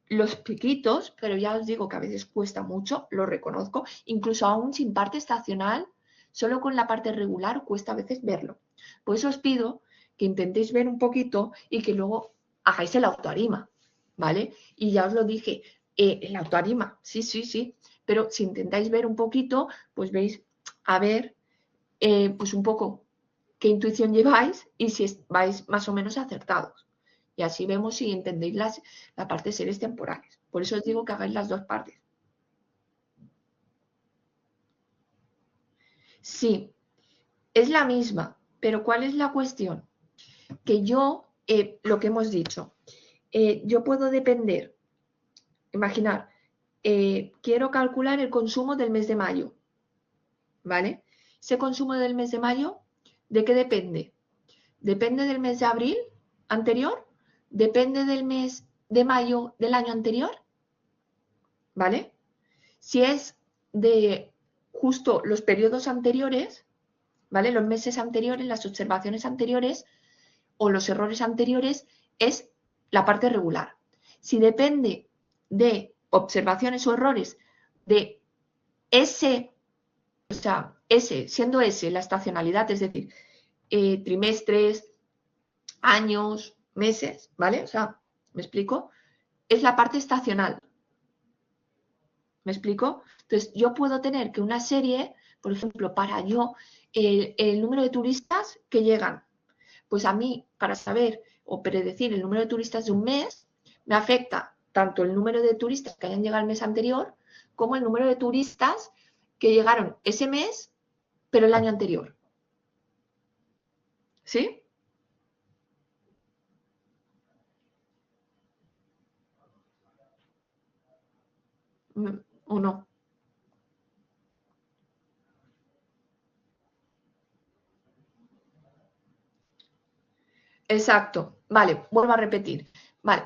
los piquitos, pero ya os digo que a veces cuesta mucho, lo reconozco, incluso aún sin parte estacional, solo con la parte regular cuesta a veces verlo. Por eso os pido que intentéis ver un poquito y que luego hagáis el autoarima, ¿vale? Y ya os lo dije, el autoarima, sí, sí, sí, pero si intentáis ver un poquito, pues veis, a ver, pues un poco qué intuición lleváis y si vais más o menos acertados. Y así vemos si entendéis la parte de series temporales. Por eso os digo que hagáis las dos partes. Sí, es la misma, pero ¿cuál es la cuestión? Que yo, lo que hemos dicho, yo puedo depender, imaginar, quiero calcular el consumo del mes de mayo, ¿vale? Ese consumo del mes de mayo, ¿de qué depende? Depende del mes de abril anterior, depende del mes de mayo del año anterior, ¿vale? Si es de justo los periodos anteriores, ¿vale? Los meses anteriores, las observaciones anteriores o los errores anteriores, es la parte regular. Si depende de observaciones o errores de ese, o sea, ese, siendo ese la estacionalidad, es decir, trimestres, años, meses, ¿vale? O sea, ¿me explico? Es la parte estacional. ¿Me explico? Entonces, yo puedo tener que una serie, por ejemplo, para yo el número de turistas que llegan. Pues a mí, para saber o predecir el número de turistas de un mes, me afecta tanto el número de turistas que hayan llegado el mes anterior como el número de turistas que llegaron ese mes, pero el año anterior. ¿Sí? ¿O no? Exacto. Vale, vuelvo a repetir. Vale.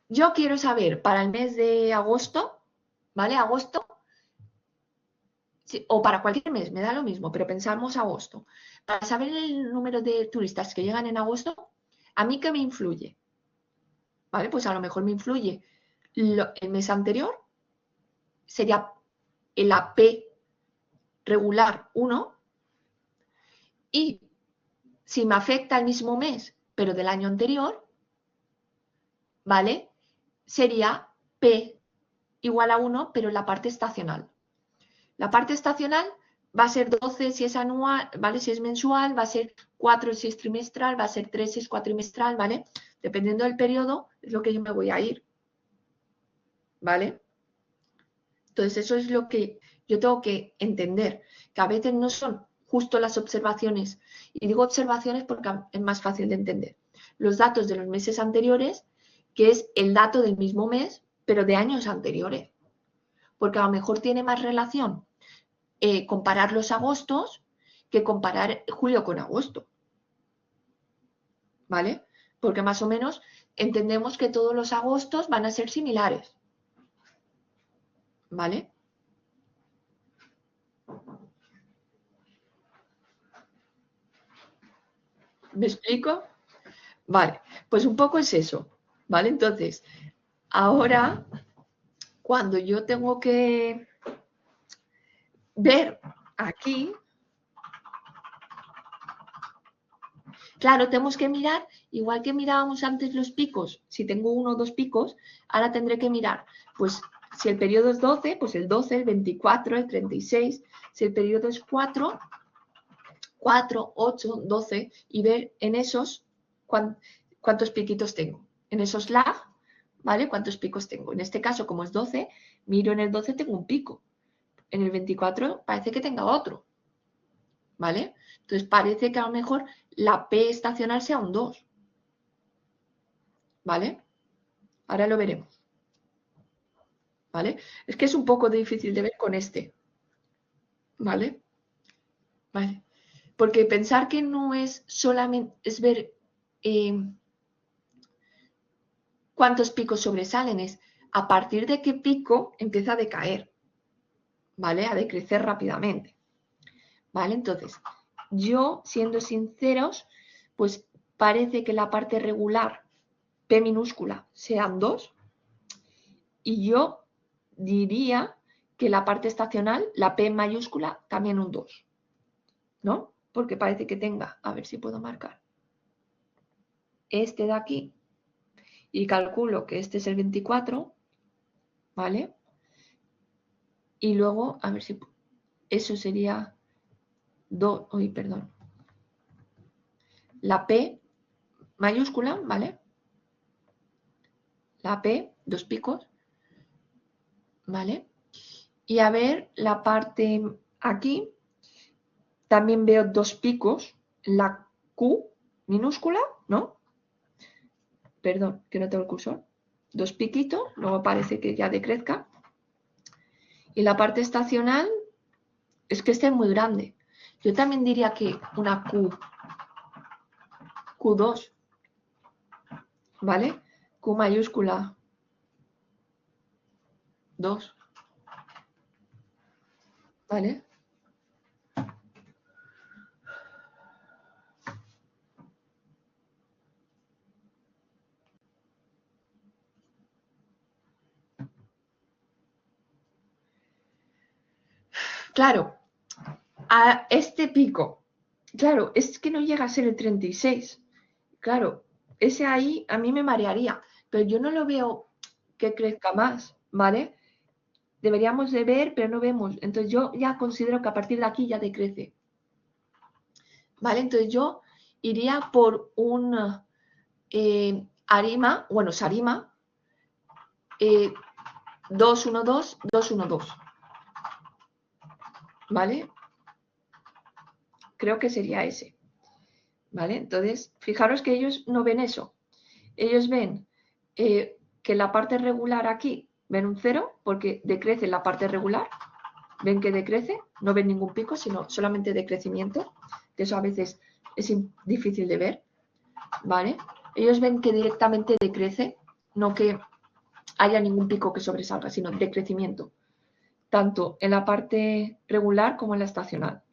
Yo quiero saber para el mes de agosto, ¿vale? Agosto, sí, o para cualquier mes, me da lo mismo, pero pensamos agosto. Para saber el número de turistas que llegan en agosto, ¿a mí qué me influye? ¿Vale? Pues a lo mejor me influye el mes anterior, sería el AP regular 1, y si me afecta el mismo mes, pero del año anterior, ¿vale? Sería P igual a 1, pero en la parte estacional. La parte estacional va a ser 12 si es anual, ¿vale? Si es mensual, va a ser 4 si es trimestral, va a ser 3 si es cuatrimestral, ¿vale? Dependiendo del periodo, es lo que yo me voy a ir, ¿vale? Entonces, eso es lo que yo tengo que entender, que a veces no son justo las observaciones, y digo observaciones porque es más fácil de entender, los datos de los meses anteriores, que es el dato del mismo mes, pero de años anteriores, porque a lo mejor tiene más relación comparar los agostos que comparar julio con agosto, ¿vale? Porque más o menos entendemos que todos los agostos van a ser similares, ¿vale? ¿Me explico? Vale, pues un poco es eso, ¿vale? Entonces, ahora, cuando yo tengo que ver aquí, claro, tenemos que mirar, igual que mirábamos antes los picos, si tengo uno o dos picos, ahora tendré que mirar, pues si el periodo es 12, pues el 12, el 24, el 36, si el periodo es 4, 4, 8, 12, y ver en esos cuántos piquitos tengo. En esos lag, ¿vale? ¿Cuántos picos tengo? En este caso, como es 12, miro en el 12 tengo un pico. En el 24 parece que tenga otro, ¿vale? Entonces parece que a lo mejor la P estacional sea un 2, ¿vale? Ahora lo veremos, ¿vale? Es que es un poco difícil de ver con este, ¿vale? ¿Vale? Porque pensar que no es solamente, es ver cuántos picos sobresalen, es a partir de qué pico empieza a decaer, ¿vale? A decrecer rápidamente, ¿vale? Entonces, yo, siendo sinceros, pues parece que la parte regular, P minúscula, sean 2, y yo diría que la parte estacional, la P mayúscula, también un 2, ¿no? Porque parece que tenga, a ver si puedo marcar, este de aquí, y calculo que este es el 24, ¿vale? Y luego, a ver si eso sería 2, uy, perdón, la P mayúscula, ¿vale? La P, dos picos, ¿vale? Y a ver la parte aquí, también veo dos picos, la Q minúscula, ¿no? Perdón, que no tengo el cursor. Dos piquitos, luego parece que ya decrezca. Y la parte estacional, es que este es muy grande. Yo también diría que una Q2, ¿vale? Q mayúscula 2, ¿vale? Claro, a este pico, claro, es que no llega a ser el 36. Claro, ese ahí a mí me marearía, pero yo no lo veo que crezca más, ¿vale? Deberíamos de ver, pero no vemos. Entonces yo ya considero que a partir de aquí ya decrece, ¿vale? Entonces yo iría por un Arima, bueno, Sarima, 212, 212, ¿vale? Creo que sería ese, ¿vale? Entonces, fijaros que ellos no ven eso. Ellos ven que la parte regular aquí, ven un 0 porque decrece la parte regular, ven que decrece, no ven ningún pico, sino solamente decrecimiento, que eso a veces es difícil de ver, ¿vale? Ellos ven que directamente decrece, no que haya ningún pico que sobresalga, sino decrecimiento, tanto en la parte regular como en la estacional.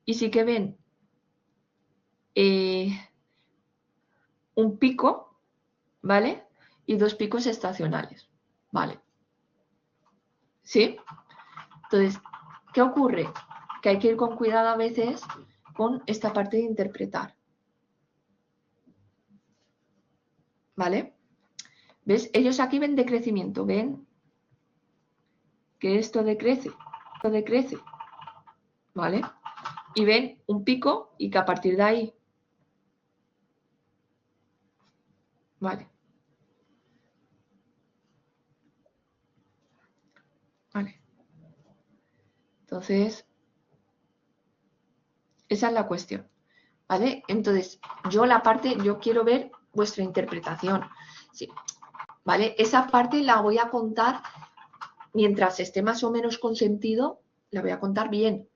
Y sí que ven un pico, ¿vale? Y dos picos estacionales, ¿vale? ¿Sí? Entonces, ¿qué ocurre? Que hay que ir con cuidado a veces con esta parte de interpretar, ¿vale? ¿Ves? Ellos aquí ven decrecimiento, ven que esto decrece, ¿vale? Y ven un pico y que a partir de ahí, ¿vale? Vale. Entonces, esa es la cuestión, ¿vale? Entonces, yo quiero ver vuestra interpretación, ¿sí? ¿Vale? Esa parte la voy a contar mientras esté más o menos consentido, la voy a contar bien.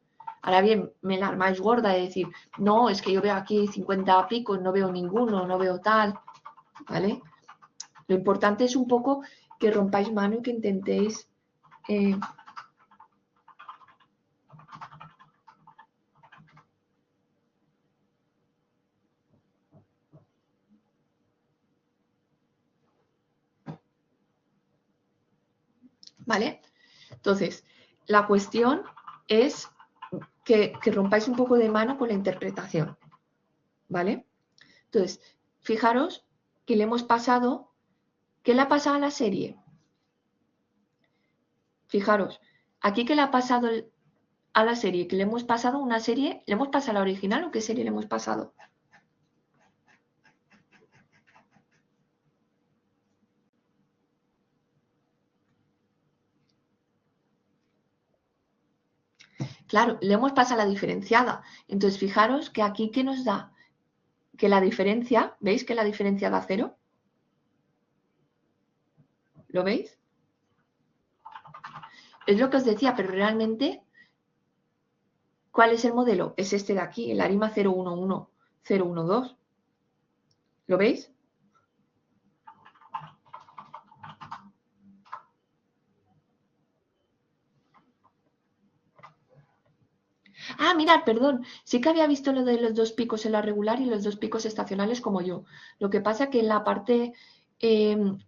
Ahora bien, me la armáis gorda de decir, no, es que yo veo aquí 50 picos, no veo ninguno, no veo tal, ¿vale? Lo importante es un poco que rompáis mano y que intentéis ¿vale? Entonces, la cuestión es que rompáis un poco de mano con la interpretación, ¿vale? Entonces, fijaros que le hemos pasado, ¿qué le ha pasado a la serie? Fijaros, aquí que le ha pasado a la serie, que le hemos pasado una serie, ¿le hemos pasado a la original o qué serie le hemos pasado? Claro, le hemos pasado a la diferenciada. Entonces, fijaros que aquí, ¿qué nos da? Que la diferencia, ¿veis que la diferencia da 0? ¿Lo veis? Es lo que os decía, pero realmente, ¿cuál es el modelo? Es este de aquí, el ARIMA 011, 012. ¿Lo veis? Ah, mirad, perdón. Sí que había visto lo de los dos picos en la regular y los dos picos estacionales como yo. Lo que pasa que en la parte de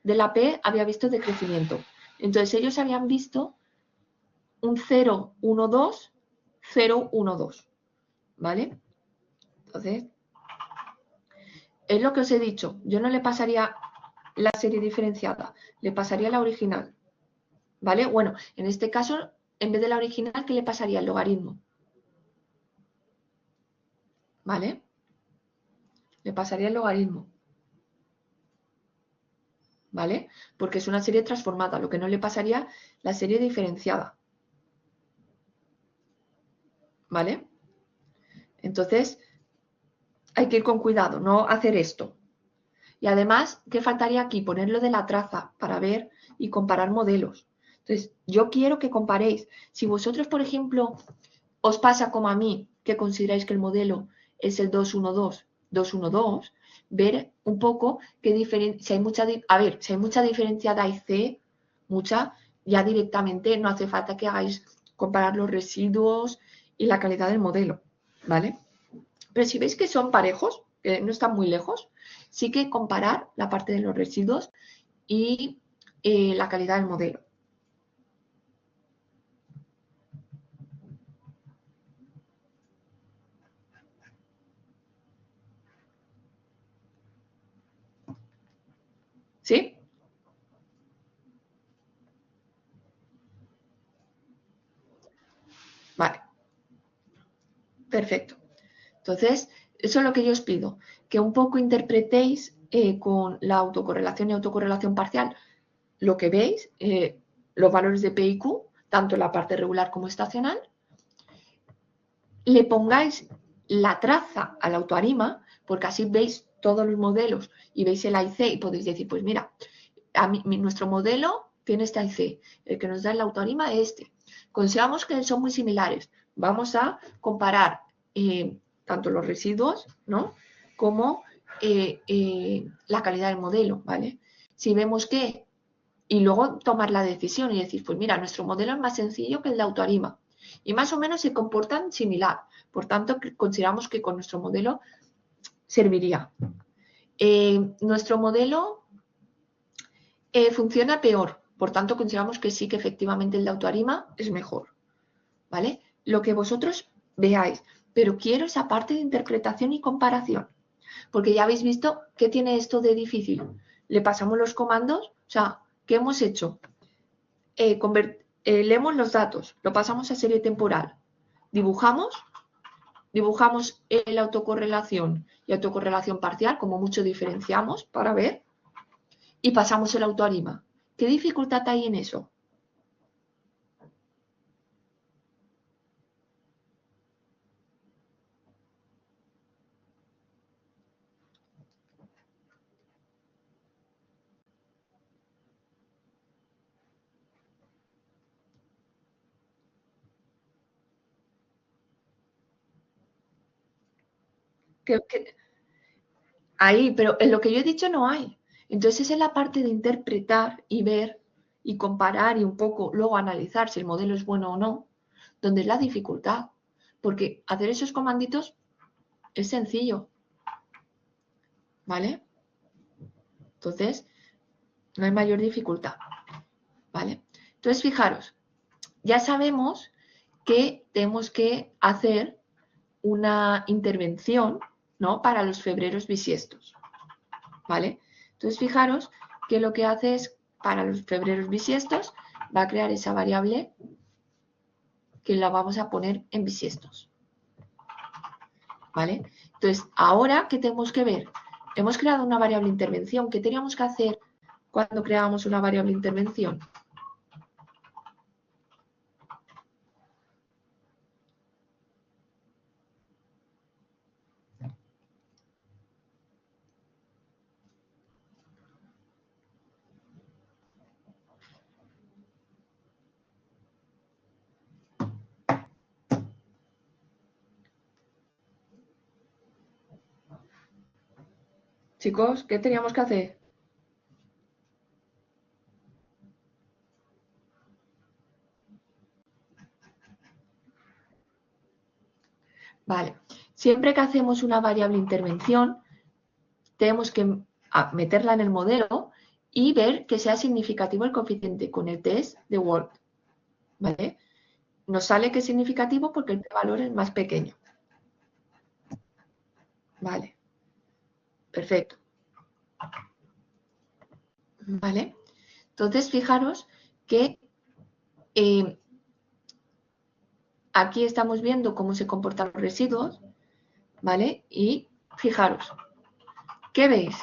la P había visto decrecimiento. Entonces ellos habían visto un 0, 1, 2, 0, 1, 2. ¿Vale? Entonces, es lo que os he dicho. Yo no le pasaría la serie diferenciada, le pasaría la original. ¿Vale? Bueno, en este caso, en vez de la original, ¿qué le pasaría? El logaritmo. ¿Vale? Le pasaría el logaritmo. ¿Vale? Porque es una serie transformada, lo que no le pasaría la serie diferenciada. ¿Vale? Entonces, hay que ir con cuidado, no hacer esto. Y además, ¿qué faltaría aquí? Ponerlo de la traza para ver y comparar modelos. Entonces, yo quiero que comparéis. Si vosotros, por ejemplo, os pasa como a mí, que consideráis que el modelo es el 212, 212, ver un poco qué diferencia, si hay mucha, a ver, si hay mucha diferencia de A y C, mucha, ya directamente no hace falta que hagáis comparar los residuos y la calidad del modelo, ¿vale? Pero si veis que son parejos, que no están muy lejos, sí que comparar la parte de los residuos y la calidad del modelo. ¿Sí? Vale. Perfecto. Entonces, eso es lo que yo os pido, que un poco interpretéis con la autocorrelación y autocorrelación parcial lo que veis, los valores de P y Q, tanto la parte regular como estacional, le pongáis la traza al autoarima, porque así veis todos los modelos y veis el A y C y podéis decir, pues mira, nuestro modelo tiene este A y C, el que nos da el autoarima es este. Consideramos que son muy similares. Vamos a comparar tanto los residuos, ¿no?, como la calidad del modelo, ¿vale? Si vemos que, y luego tomar la decisión y decir, pues mira, nuestro modelo es más sencillo que el de autoarima y más o menos se comportan similar. Por tanto, consideramos que con nuestro modelo serviría. Nuestro modelo funciona peor, por tanto, consideramos que sí, que efectivamente el de autoarima es mejor, ¿vale? Lo que vosotros veáis, pero quiero esa parte de interpretación y comparación, porque ya habéis visto qué tiene esto de difícil. Le pasamos los comandos, o sea, ¿qué hemos hecho? Leemos los datos, lo pasamos a serie temporal, dibujamos la autocorrelación y autocorrelación parcial, como mucho diferenciamos para ver, y pasamos el autoarima. ¿Qué dificultad hay en eso? Ahí, pero en lo que yo he dicho no hay. Entonces es la parte de interpretar y ver y comparar y un poco luego analizar si el modelo es bueno o no, donde es la dificultad. Porque hacer esos comanditos es sencillo, ¿vale? Entonces, no hay mayor dificultad, ¿vale? Entonces, fijaros, ya sabemos que tenemos que hacer una intervención, ¿no?, para los febreros bisiestos, ¿vale? Entonces, fijaros que lo que hace es, para los febreros bisiestos, va a crear esa variable que la vamos a poner en bisiestos, ¿vale? Entonces, ahora, ¿qué tenemos que ver? Hemos creado una variable intervención. ¿Qué teníamos que hacer cuando creábamos una variable intervención? Chicos, ¿qué teníamos que hacer? Vale, siempre que hacemos una variable intervención, tenemos que meterla en el modelo y ver que sea significativo el coeficiente con el test de Word, ¿vale? Nos sale que es significativo porque el valor es más pequeño. Vale, perfecto. ¿Vale? Entonces, fijaros que aquí estamos viendo cómo se comportan los residuos, ¿vale? Y fijaros, ¿qué veis?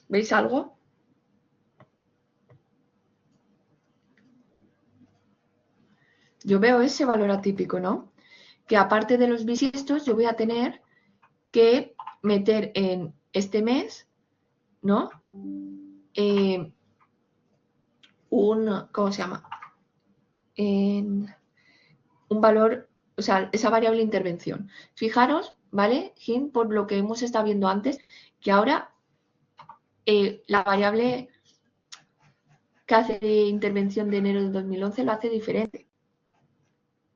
¿Veis algo? Yo veo ese valor atípico, ¿no? Que aparte de los bisiestos, yo voy a tener que meter en este mes, ¿no? ¿Cómo se llama? Un valor, o sea, esa variable intervención. Fijaros, ¿vale? Jim, por lo que hemos estado viendo antes, que ahora la variable que hace de intervención de enero del 2011 lo hace diferente,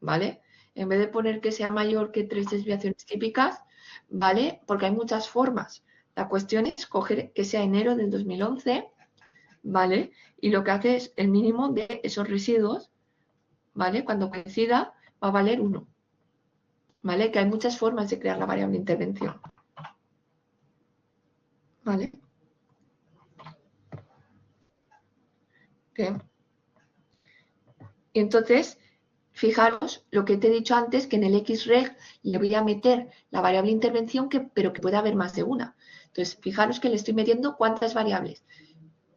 ¿vale? En vez de poner que sea mayor que 3 desviaciones típicas, ¿vale? Porque hay muchas formas. La cuestión es coger que sea enero del 2011, ¿vale? Y lo que hace es el mínimo de esos residuos, ¿vale? Cuando coincida, va a valer 1, ¿vale? Que hay muchas formas de crear la variable intervención, ¿vale? ¿ok? Y entonces, fijaros lo que te he dicho antes, que en el XREG le voy a meter la variable intervención, pero que puede haber más de una. Entonces, fijaros que le estoy metiendo cuántas variables.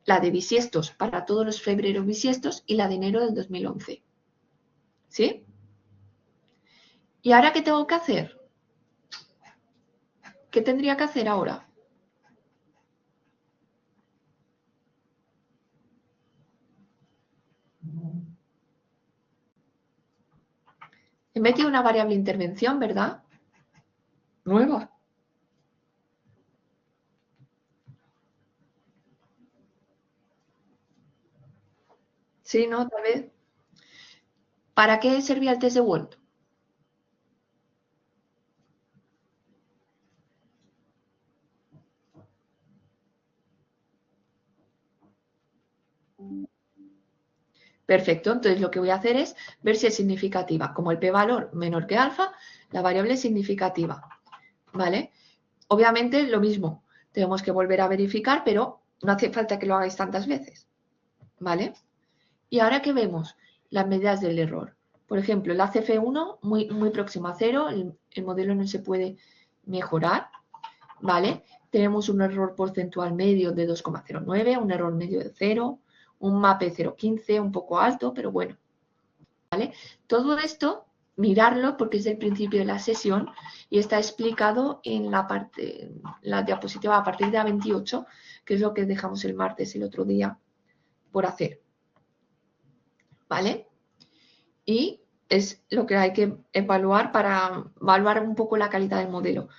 La de bisiestos para todos los febreros bisiestos y la de enero del 2011. ¿Sí? ¿Y ahora qué tengo que hacer? ¿Qué tendría que hacer ahora? He metido una variable intervención, ¿verdad? Nueva. Sí, ¿no? Tal vez. ¿Para qué servía el test de Word? Perfecto, entonces lo que voy a hacer es ver si es significativa. Como el p-valor menor que alfa, la variable es significativa, ¿vale? Obviamente lo mismo, tenemos que volver a verificar, pero no hace falta que lo hagáis tantas veces, ¿vale? Y ahora que vemos las medidas del error. Por ejemplo, el ACF1 muy próximo a cero, el modelo no se puede mejorar, ¿vale? Tenemos un error porcentual medio de 2,09, un error medio de 0, un MAPE 0,15, un poco alto, pero bueno, ¿vale? Todo esto, mirarlo porque es el principio de la sesión y está explicado en la diapositiva a partir de la 28, que es lo que dejamos el martes, el otro día, por hacer, ¿vale? Y es lo que hay que evaluar para evaluar un poco la calidad del modelo.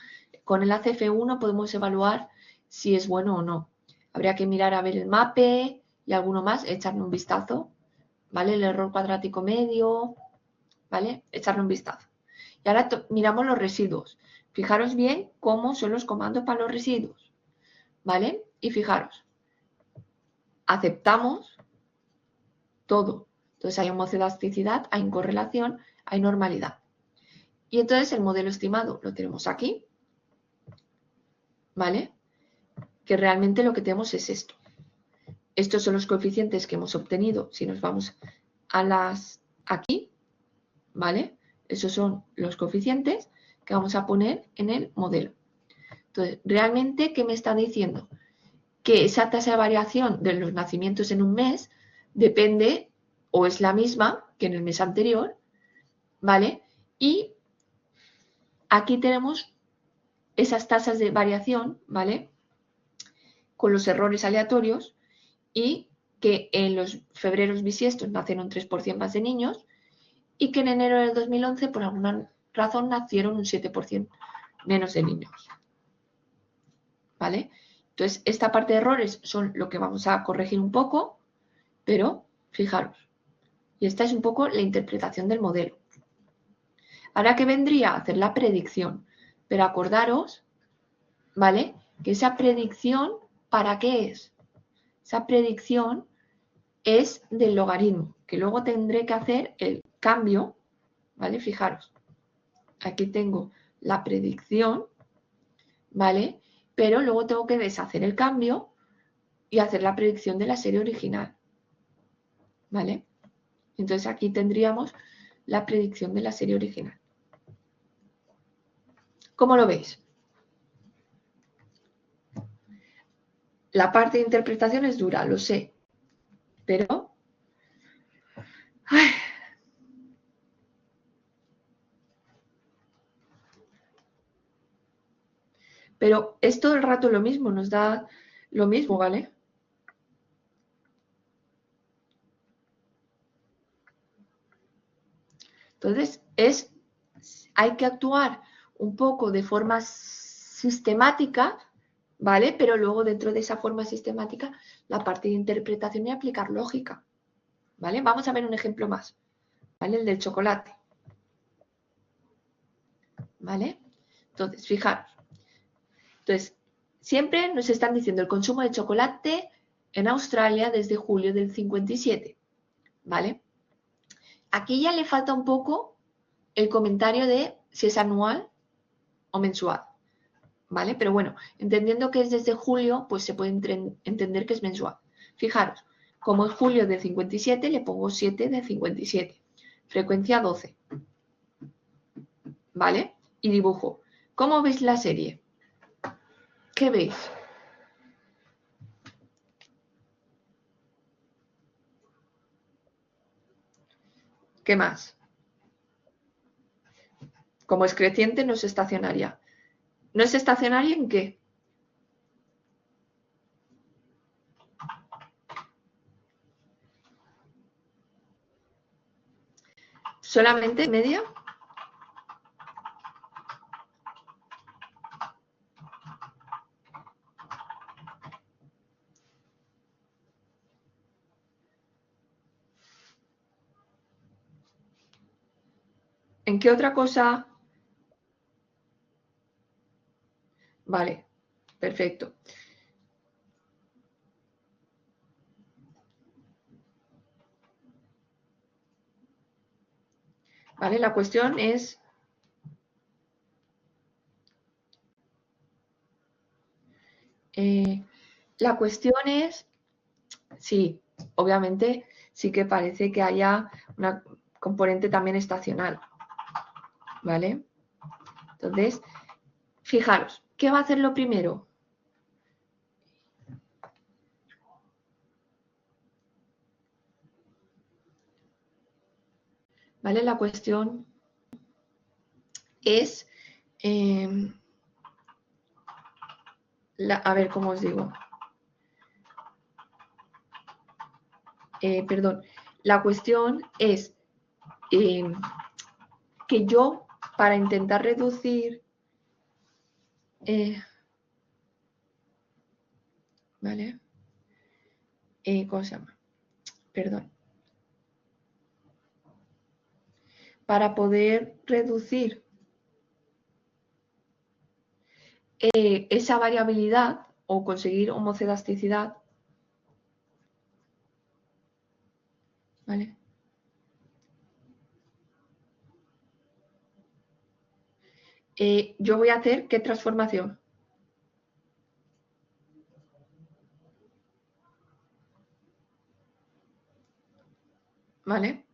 Con el ACF1 podemos evaluar si es bueno o no. Habría que mirar a ver el MAPE y alguno más, echarle un vistazo, ¿vale? El error cuadrático medio, ¿vale? Echarle un vistazo. Y ahora miramos los residuos. Fijaros bien cómo son los comandos para los residuos, ¿vale? Y fijaros, aceptamos todo. Entonces hay homocelasticidad, hay correlación, hay normalidad. Y entonces el modelo estimado lo tenemos aquí, ¿vale? Que realmente lo que tenemos es esto. Estos son los coeficientes que hemos obtenido si nos vamos a las aquí, ¿vale? Esos son los coeficientes que vamos a poner en el modelo. Entonces, realmente, ¿qué me está diciendo? Que esa tasa de variación de los nacimientos en un mes depende o es la misma que en el mes anterior, ¿vale? Y aquí tenemos esas tasas de variación, ¿vale? Con los errores aleatorios y que en los febreros bisiestos nacen un 3% más de niños y que en enero del 2011 por alguna razón nacieron un 7% menos de niños. ¿Vale? Entonces, esta parte de errores son lo que vamos a corregir un poco, pero fijaros, y esta es un poco la interpretación del modelo. Ahora que vendría a hacer la predicción, pero acordaros, ¿vale? Que esa predicción, ¿para qué es? Esa predicción es del logaritmo, que luego tendré que hacer el cambio, ¿vale? Fijaros, aquí tengo la predicción, ¿vale? Pero luego tengo que deshacer el cambio y hacer la predicción de la serie original, ¿vale? Entonces aquí tendríamos la predicción de la serie original. ¿Cómo lo veis? La parte de interpretación es dura, lo sé, pero... ¡ay! Pero es todo el rato lo mismo, nos da lo mismo, ¿vale? Entonces, hay que actuar un poco de forma sistemática, ¿vale? Pero luego dentro de esa forma sistemática, la parte de interpretación y aplicar lógica, ¿vale? Vamos a ver un ejemplo más, ¿vale? El del chocolate, ¿vale? Entonces, fijaros. Entonces, siempre nos están diciendo el consumo de chocolate en Australia desde julio del 57, ¿vale? Aquí ya le falta un poco el comentario de si es anual o mensual, ¿vale? Pero bueno, entendiendo que es desde julio, pues se puede entender que es mensual. Fijaros, Como es julio de 57, le pongo 7 de 57. Frecuencia 12. ¿Vale? Y dibujo. ¿Cómo veis la serie? ¿Qué veis? ¿Qué más? Como es creciente, no es estacionaria. ¿No es estacionaria en qué? ¿Solamente media? ¿En qué otra cosa? Vale, perfecto. Vale, la cuestión es... la cuestión es... Sí, obviamente sí que parece que haya una componente también estacional. ¿Vale? Entonces, fijaros, ¿qué va a hacer lo primero? ¿Vale? La cuestión es... a ver, ¿cómo os digo? Perdón. La cuestión es que yo, para intentar reducir... ¿vale? ¿Cómo se llama? Perdón. Para poder reducir esa variabilidad o conseguir homocedasticidad, ¿vale? Yo voy a hacer ¿qué transformación? ¿Vale?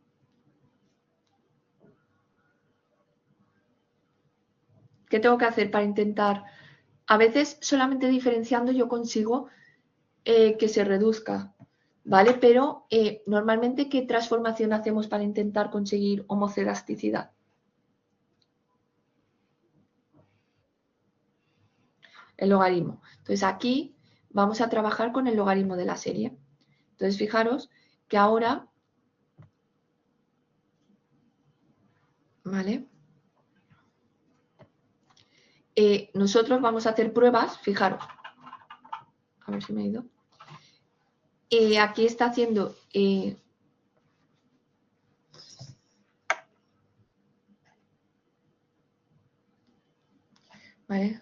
¿Qué tengo que hacer para intentar? A veces solamente diferenciando yo consigo que se reduzca, ¿vale? Pero normalmente, ¿qué transformación hacemos para intentar conseguir homocedasticidad? El logaritmo. Entonces aquí vamos a trabajar con el logaritmo de la serie. Entonces fijaros que ahora, ¿vale? Nosotros vamos a hacer pruebas, fijaros. A ver si me he ido. Aquí está haciendo... ¿vale?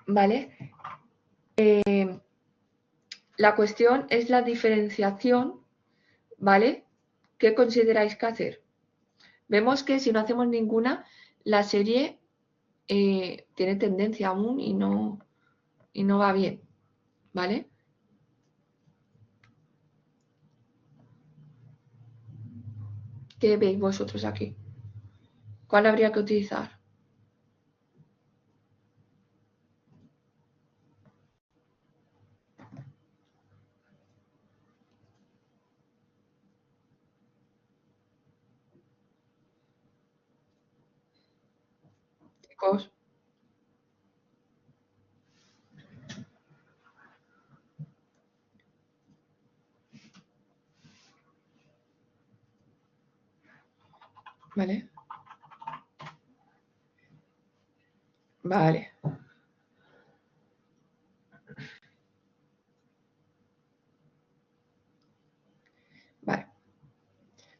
¿Vale? La cuestión es la diferenciación, ¿vale? ¿Qué consideráis que hacer? Vemos que si no hacemos ninguna, la serie tiene tendencia aún y no va bien, ¿vale? ¿Qué veis vosotros aquí? ¿Cuál habría que utilizar? Chicos, ¿vale? Vale. Vale.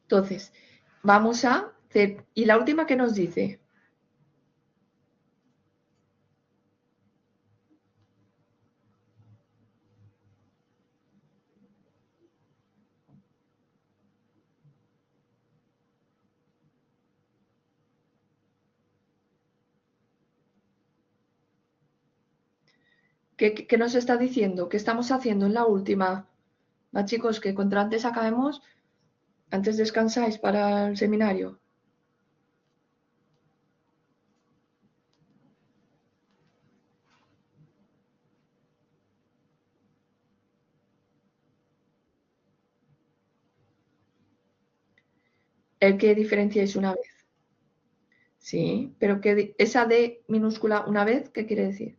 Entonces, vamos a hacer... ¿Y la última qué nos dice? ¿Qué nos está diciendo? ¿Qué estamos haciendo en la última? Va, chicos, que contra antes acabemos, antes descansáis para el seminario. ¿El que diferenciáis una vez? Sí, pero esa D minúscula una vez, ¿qué quiere decir?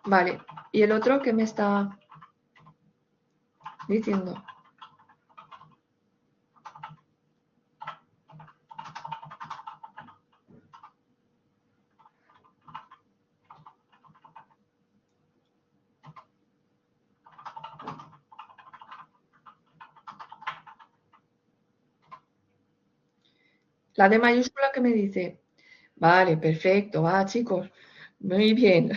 Vale, ¿y el otro qué me está diciendo? La D mayúscula que me dice, vale, perfecto, va, chicos, muy bien.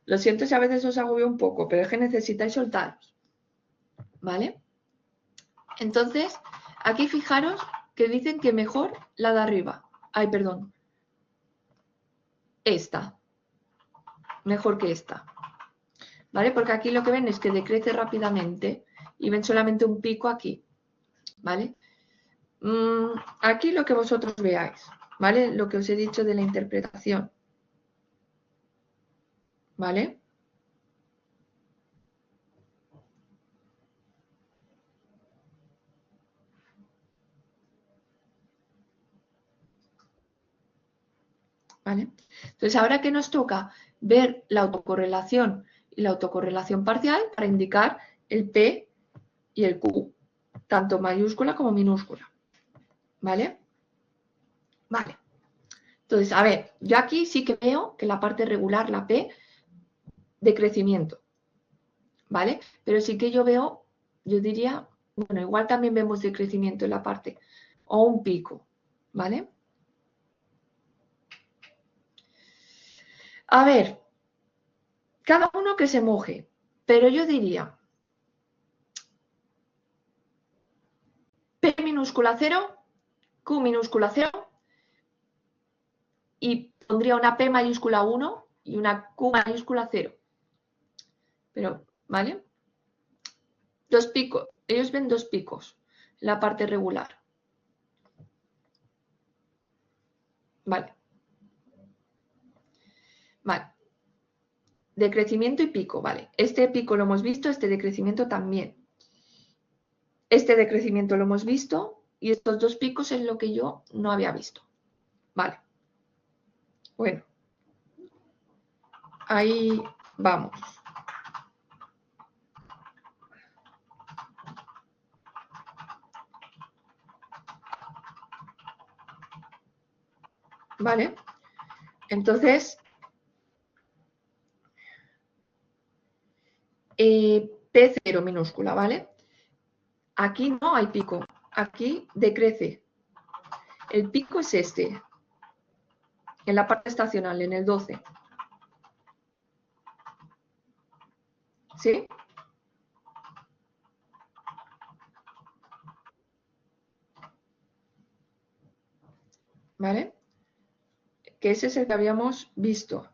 Lo siento si a veces os agobio un poco, pero es que necesitáis soltaros, ¿vale? Entonces, aquí fijaros que dicen que mejor la de arriba. Ay, perdón. Esta. Mejor que esta. ¿Vale? Porque aquí lo que ven es que decrece rápidamente y ven solamente un pico aquí. ¿Vale? Aquí lo que vosotros veáis. ¿Vale? Lo que os he dicho de la interpretación. ¿Vale? ¿Vale? Entonces, ahora que nos toca ver la autocorrelación y la autocorrelación parcial para indicar el P y el Q, tanto mayúscula como minúscula. ¿Vale? Vale. Entonces, a ver, yo aquí sí que veo que la parte regular, la P, de crecimiento. ¿Vale? Pero sí que yo veo, yo diría, bueno, igual también vemos decrecimiento en la parte, o un pico, ¿vale? A ver, cada uno que se moje, pero yo diría P minúscula 0, Q minúscula 0, y pondría una P mayúscula 1 y una Q mayúscula 0. Pero, ¿vale? Dos picos, ellos ven dos picos en la parte regular. Vale. Vale. Decrecimiento y pico, vale. Este pico lo hemos visto, este decrecimiento también. Este decrecimiento lo hemos visto y estos dos picos es lo que yo no había visto. Vale. Bueno. Ahí vamos. Vale. Entonces, P0 minúscula, ¿vale? Aquí no hay pico. Aquí decrece. El pico es este. En la parte estacional, en el 12. ¿Sí? ¿Vale? Que ese es el que habíamos visto.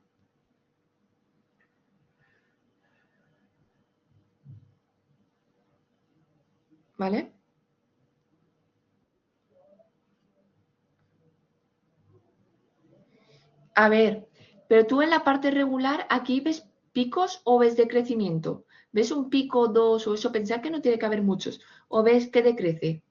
¿Vale? A ver, pero tú en la parte regular, aquí ves picos o ves decrecimiento. ¿Ves un pico, dos o eso? Pensad que no tiene que haber muchos. ¿O ves que decrece?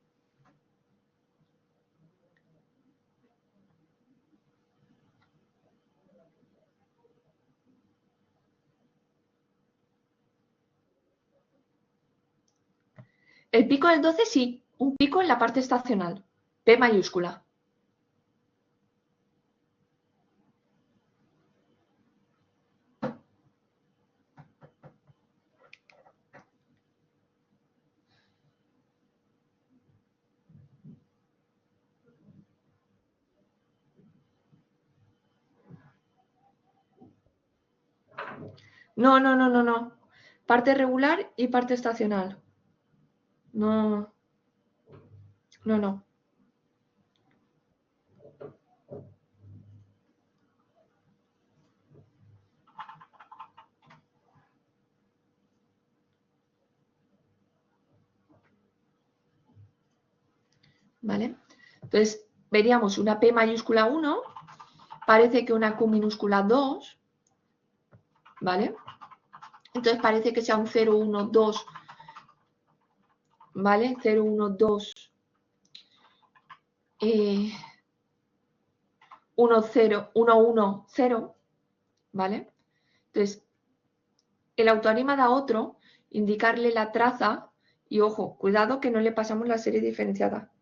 El pico del 12 sí, un pico en la parte estacional. P mayúscula. No, no, no, no, no. Parte regular y parte estacional. No. No, no. ¿Vale? Entonces, veríamos una P mayúscula 1, parece que una Q minúscula 2, ¿vale? Entonces parece que sea un 0, 1, 2, ¿vale? 0, 1, 2, 1, 0, 1, 1, 0, ¿vale? Entonces, el autoanima da otro, indicarle la traza, y ojo, cuidado que no le pasamos la serie diferenciada.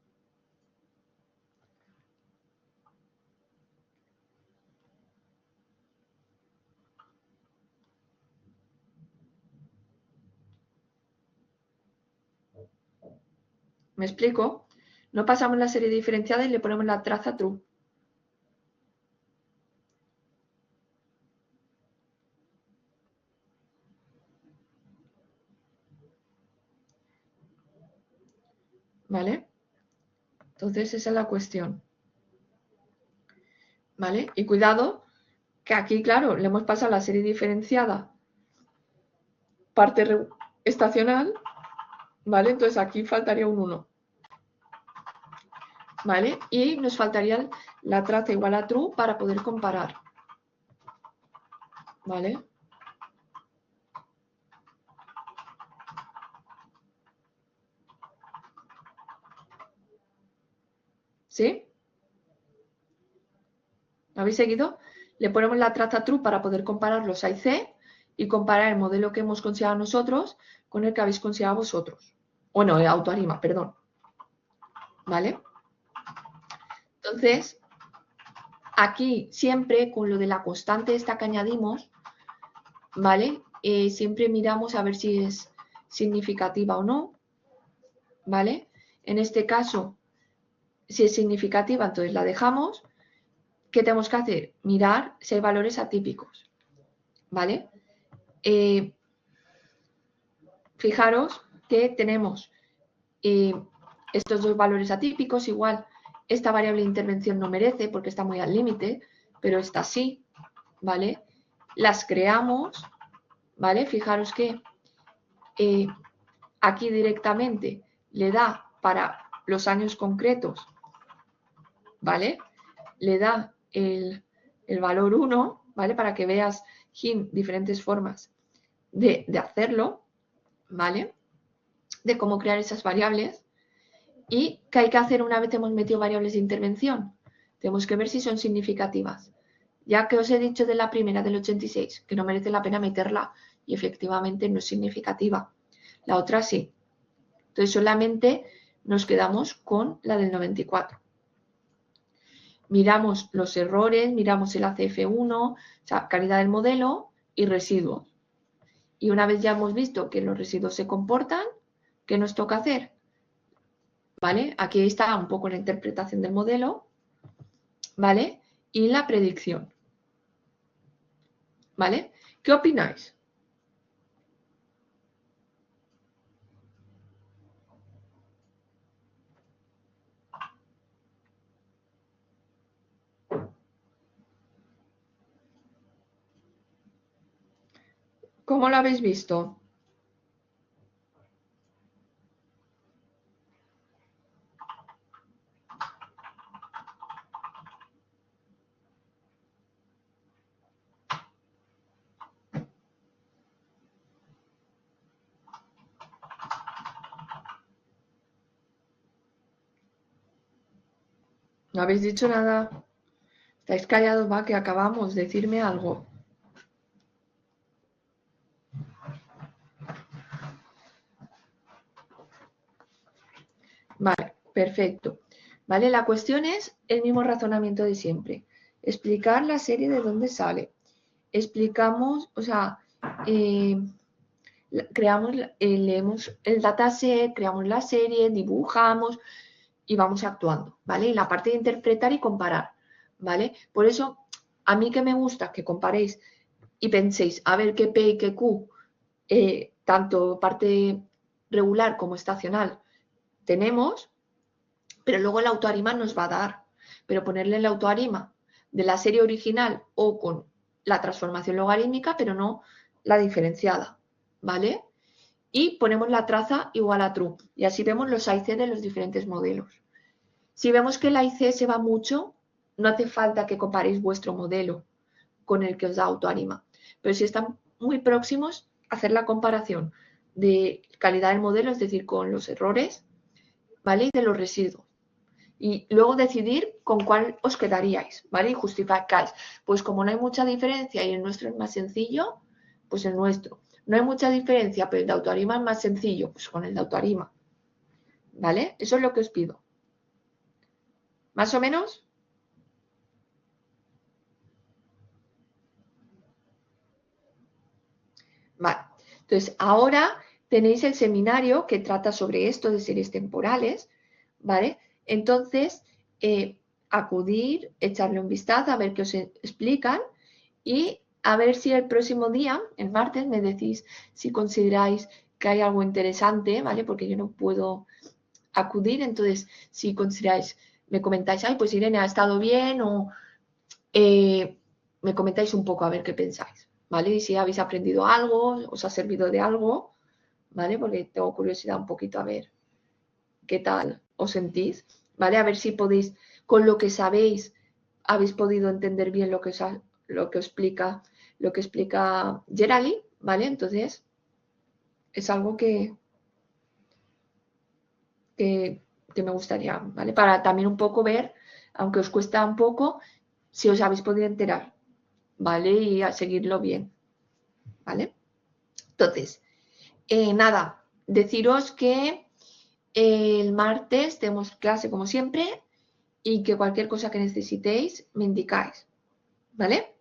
¿Me explico? No pasamos la serie diferenciada y le ponemos la traza true. ¿Vale? Entonces esa es la cuestión. ¿Vale? Y cuidado, que aquí, claro, le hemos pasado la serie diferenciada, parte estacional, ¿vale? Entonces aquí faltaría un 1. ¿Vale? Y nos faltaría la traza igual a true para poder comparar. ¿Vale? ¿Sí? ¿Lo habéis seguido? Le ponemos la traza true para poder comparar los A y C y comparar el modelo que hemos considerado nosotros con el que habéis considerado vosotros. Bueno, el autoanima, perdón. ¿Vale? Entonces, aquí siempre con lo de la constante esta que añadimos, ¿vale? Siempre miramos a ver si es significativa o no, ¿vale? En este caso, si es significativa, entonces la dejamos. ¿Qué tenemos que hacer? Mirar si hay valores atípicos, ¿vale? Fijaros que tenemos estos dos valores atípicos, igual esta variable de intervención no merece porque está muy al límite, pero esta sí, ¿vale? Las creamos, ¿vale? Fijaros que aquí directamente le da para los años concretos, ¿vale? Le da el valor 1, ¿vale? Para que veas diferentes formas de hacerlo, ¿vale? De cómo crear esas variables. ¿Y qué hay que hacer una vez hemos metido variables de intervención? Tenemos que ver si son significativas. Ya que os he dicho de la primera, del 86, que no merece la pena meterla y efectivamente no es significativa. La otra sí. Entonces solamente nos quedamos con la del 94. Miramos los errores, miramos el ACF1, o sea, calidad del modelo y residuos. Y una vez ya hemos visto que los residuos se comportan, ¿qué nos toca hacer? ¿Vale? Aquí está un poco la interpretación del modelo, ¿vale? Y la predicción, ¿vale? ¿Qué opináis? ¿Cómo lo habéis visto? ¿No habéis dicho nada? ¿Estáis callados? Va, que acabamos. Decirme algo. Vale, perfecto. ¿Vale? La cuestión es el mismo razonamiento de siempre. Explicar la serie de dónde sale. Explicamos, o sea, creamos, leemos el dataset, creamos la serie, dibujamos y vamos actuando, ¿vale? Y la parte de interpretar y comparar, ¿vale? Por eso, a mí que me gusta que comparéis y penséis, a ver qué P y qué Q, tanto parte regular como estacional, tenemos, pero luego el autoarima nos va a dar. Pero ponerle el autoarima de la serie original o con la transformación logarítmica, pero no la diferenciada, ¿vale? Y ponemos la traza igual a true. Y así vemos los A y C de los diferentes modelos. Si vemos que el A y C se va mucho, no hace falta que comparéis vuestro modelo con el que os da autoarima. Pero si están muy próximos, hacer la comparación de calidad del modelo, es decir, con los errores, ¿vale? Y de los residuos. Y luego decidir con cuál os quedaríais, ¿vale? Y justificáis. Pues como no hay mucha diferencia y el nuestro es más sencillo, pues el nuestro. No hay mucha diferencia, pero el de autoarima es más sencillo, pues con el de autoarima. ¿Vale? Eso es lo que os pido. ¿Más o menos? Vale. Entonces, ahora tenéis el seminario que trata sobre esto de series temporales, ¿vale? Entonces, acudir, echarle un vistazo, a ver qué os explican y a ver si el próximo día, el martes, me decís si consideráis que hay algo interesante, ¿vale? Porque yo no puedo acudir, entonces si consideráis, me comentáis, ay, pues Irene ha estado bien o me comentáis un poco a ver qué pensáis, ¿vale? Y si habéis aprendido algo, os ha servido de algo, ¿vale? Porque tengo curiosidad un poquito a ver qué tal os sentís, ¿vale? A ver si podéis, con lo que sabéis, habéis podido entender bien lo que explica Geraldine, ¿vale? Entonces, es algo que me gustaría, ¿vale? Para también un poco ver, aunque os cuesta un poco, si os habéis podido enterar, ¿vale? Y a seguirlo bien, ¿vale? Entonces, nada, deciros que el martes tenemos clase como siempre y que cualquier cosa que necesitéis me indicáis, ¿vale?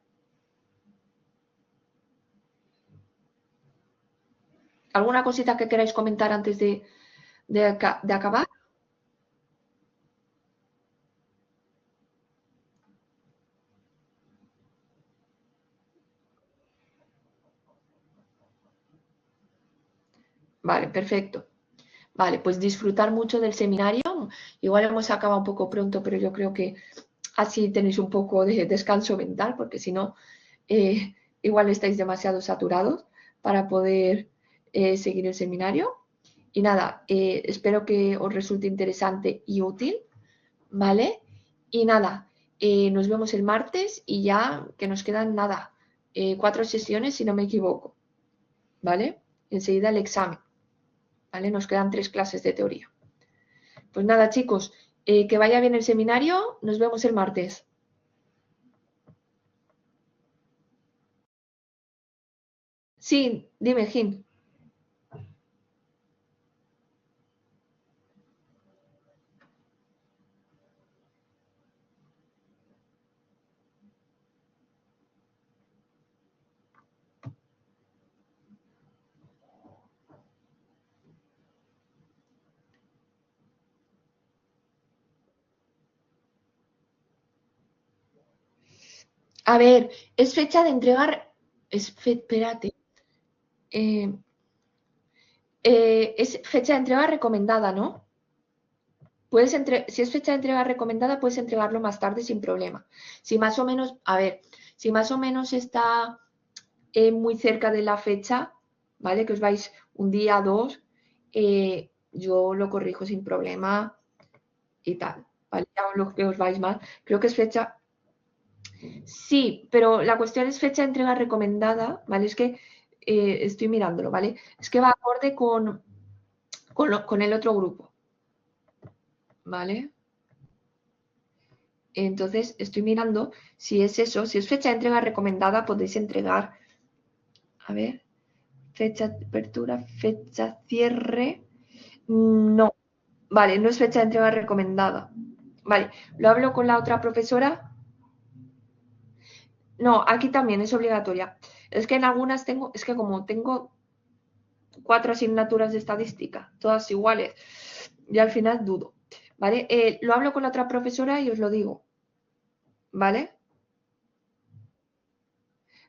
¿Alguna cosita que queráis comentar antes de acabar? Vale, perfecto. Vale, pues disfrutar mucho del seminario. Igual hemos acabado un poco pronto, pero yo creo que así tenéis un poco de descanso mental, porque si no, igual estáis demasiado saturados para poder seguir el seminario. Y nada, espero que os resulte interesante y útil, ¿vale? Y nada, nos vemos el martes y ya que nos quedan nada, 4 sesiones si no me equivoco, ¿vale? Enseguida el examen, ¿vale? Nos quedan 3 clases de teoría. Pues nada, chicos, que vaya bien el seminario, nos vemos el martes. Sí, dime, Jim. A ver, es fecha de entregar. Espérate. Eh, es fecha de entrega recomendada, ¿no? Si es fecha de entrega recomendada, puedes entregarlo más tarde sin problema. Si más o menos, a ver, si más o menos está muy cerca de la fecha, ¿vale? Que os vais un día, 2, yo lo corrijo sin problema y tal, ¿vale? Ya lo que os vais mal. Creo que es fecha. Sí, pero la cuestión es fecha de entrega recomendada, ¿vale? Es que estoy mirándolo, ¿vale? Es que va acorde con el otro grupo, ¿vale? Entonces estoy mirando si es eso, si es fecha de entrega recomendada, podéis entregar, a ver, fecha de apertura, fecha cierre, no, vale, no es fecha de entrega recomendada. Vale, lo hablo con la otra profesora. No, aquí también es obligatoria. Es que en algunas tengo, es que como tengo 4 asignaturas de estadística, todas iguales, y al final dudo. ¿Vale? Lo hablo con la otra profesora y os lo digo. ¿Vale?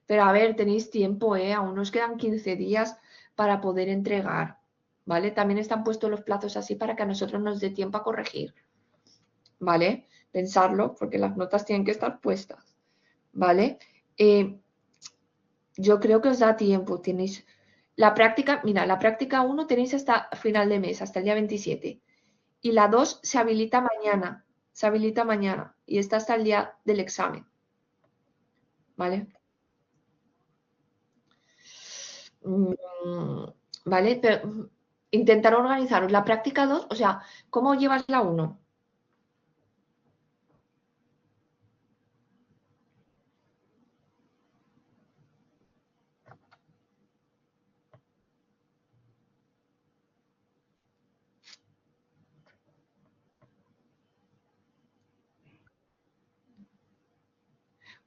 Pero a ver, tenéis tiempo, ¿eh? Aún nos quedan 15 días para poder entregar. ¿Vale? También están puestos los plazos así para que a nosotros nos dé tiempo a corregir. ¿vale? Pensarlo, porque las notas tienen que estar puestas, ¿vale? Yo creo que os da tiempo, tenéis la práctica, mira, la práctica 1 tenéis hasta final de mes, hasta el día 27, y la 2 se habilita mañana, y está hasta el día del examen, ¿vale? ¿Vale? Pero intentar organizaros la práctica 2, o sea, ¿cómo llevas la 1?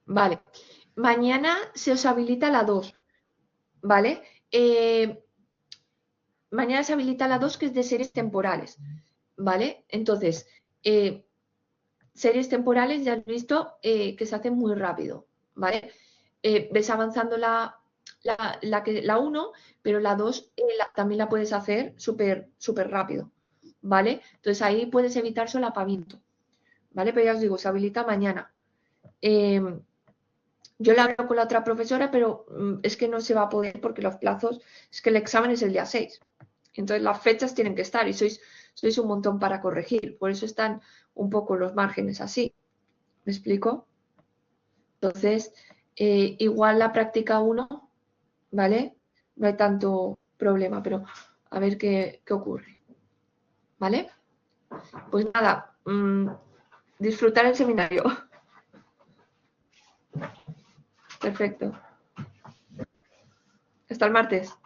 Vale. Mañana se os habilita la 2, ¿vale? Mañana se habilita la 2 que es de series temporales, ¿vale? Entonces, series temporales ya has visto que se hacen muy rápido, ¿vale? Ves avanzando la 1, pero la 2 también la puedes hacer súper rápido, ¿vale? Entonces ahí puedes evitar solapamiento, ¿vale? Pero ya os digo, se habilita mañana. Yo la hablo con la otra profesora, pero es que no se va a poder porque los plazos, es que el examen es el día 6. Entonces las fechas tienen que estar y sois un montón para corregir. Por eso están un poco los márgenes así. ¿Me explico? Entonces, igual la práctica 1, ¿vale? No hay tanto problema, pero a ver qué ocurre. ¿Vale? Pues nada, disfrutar el seminario. Perfecto. Hasta el martes.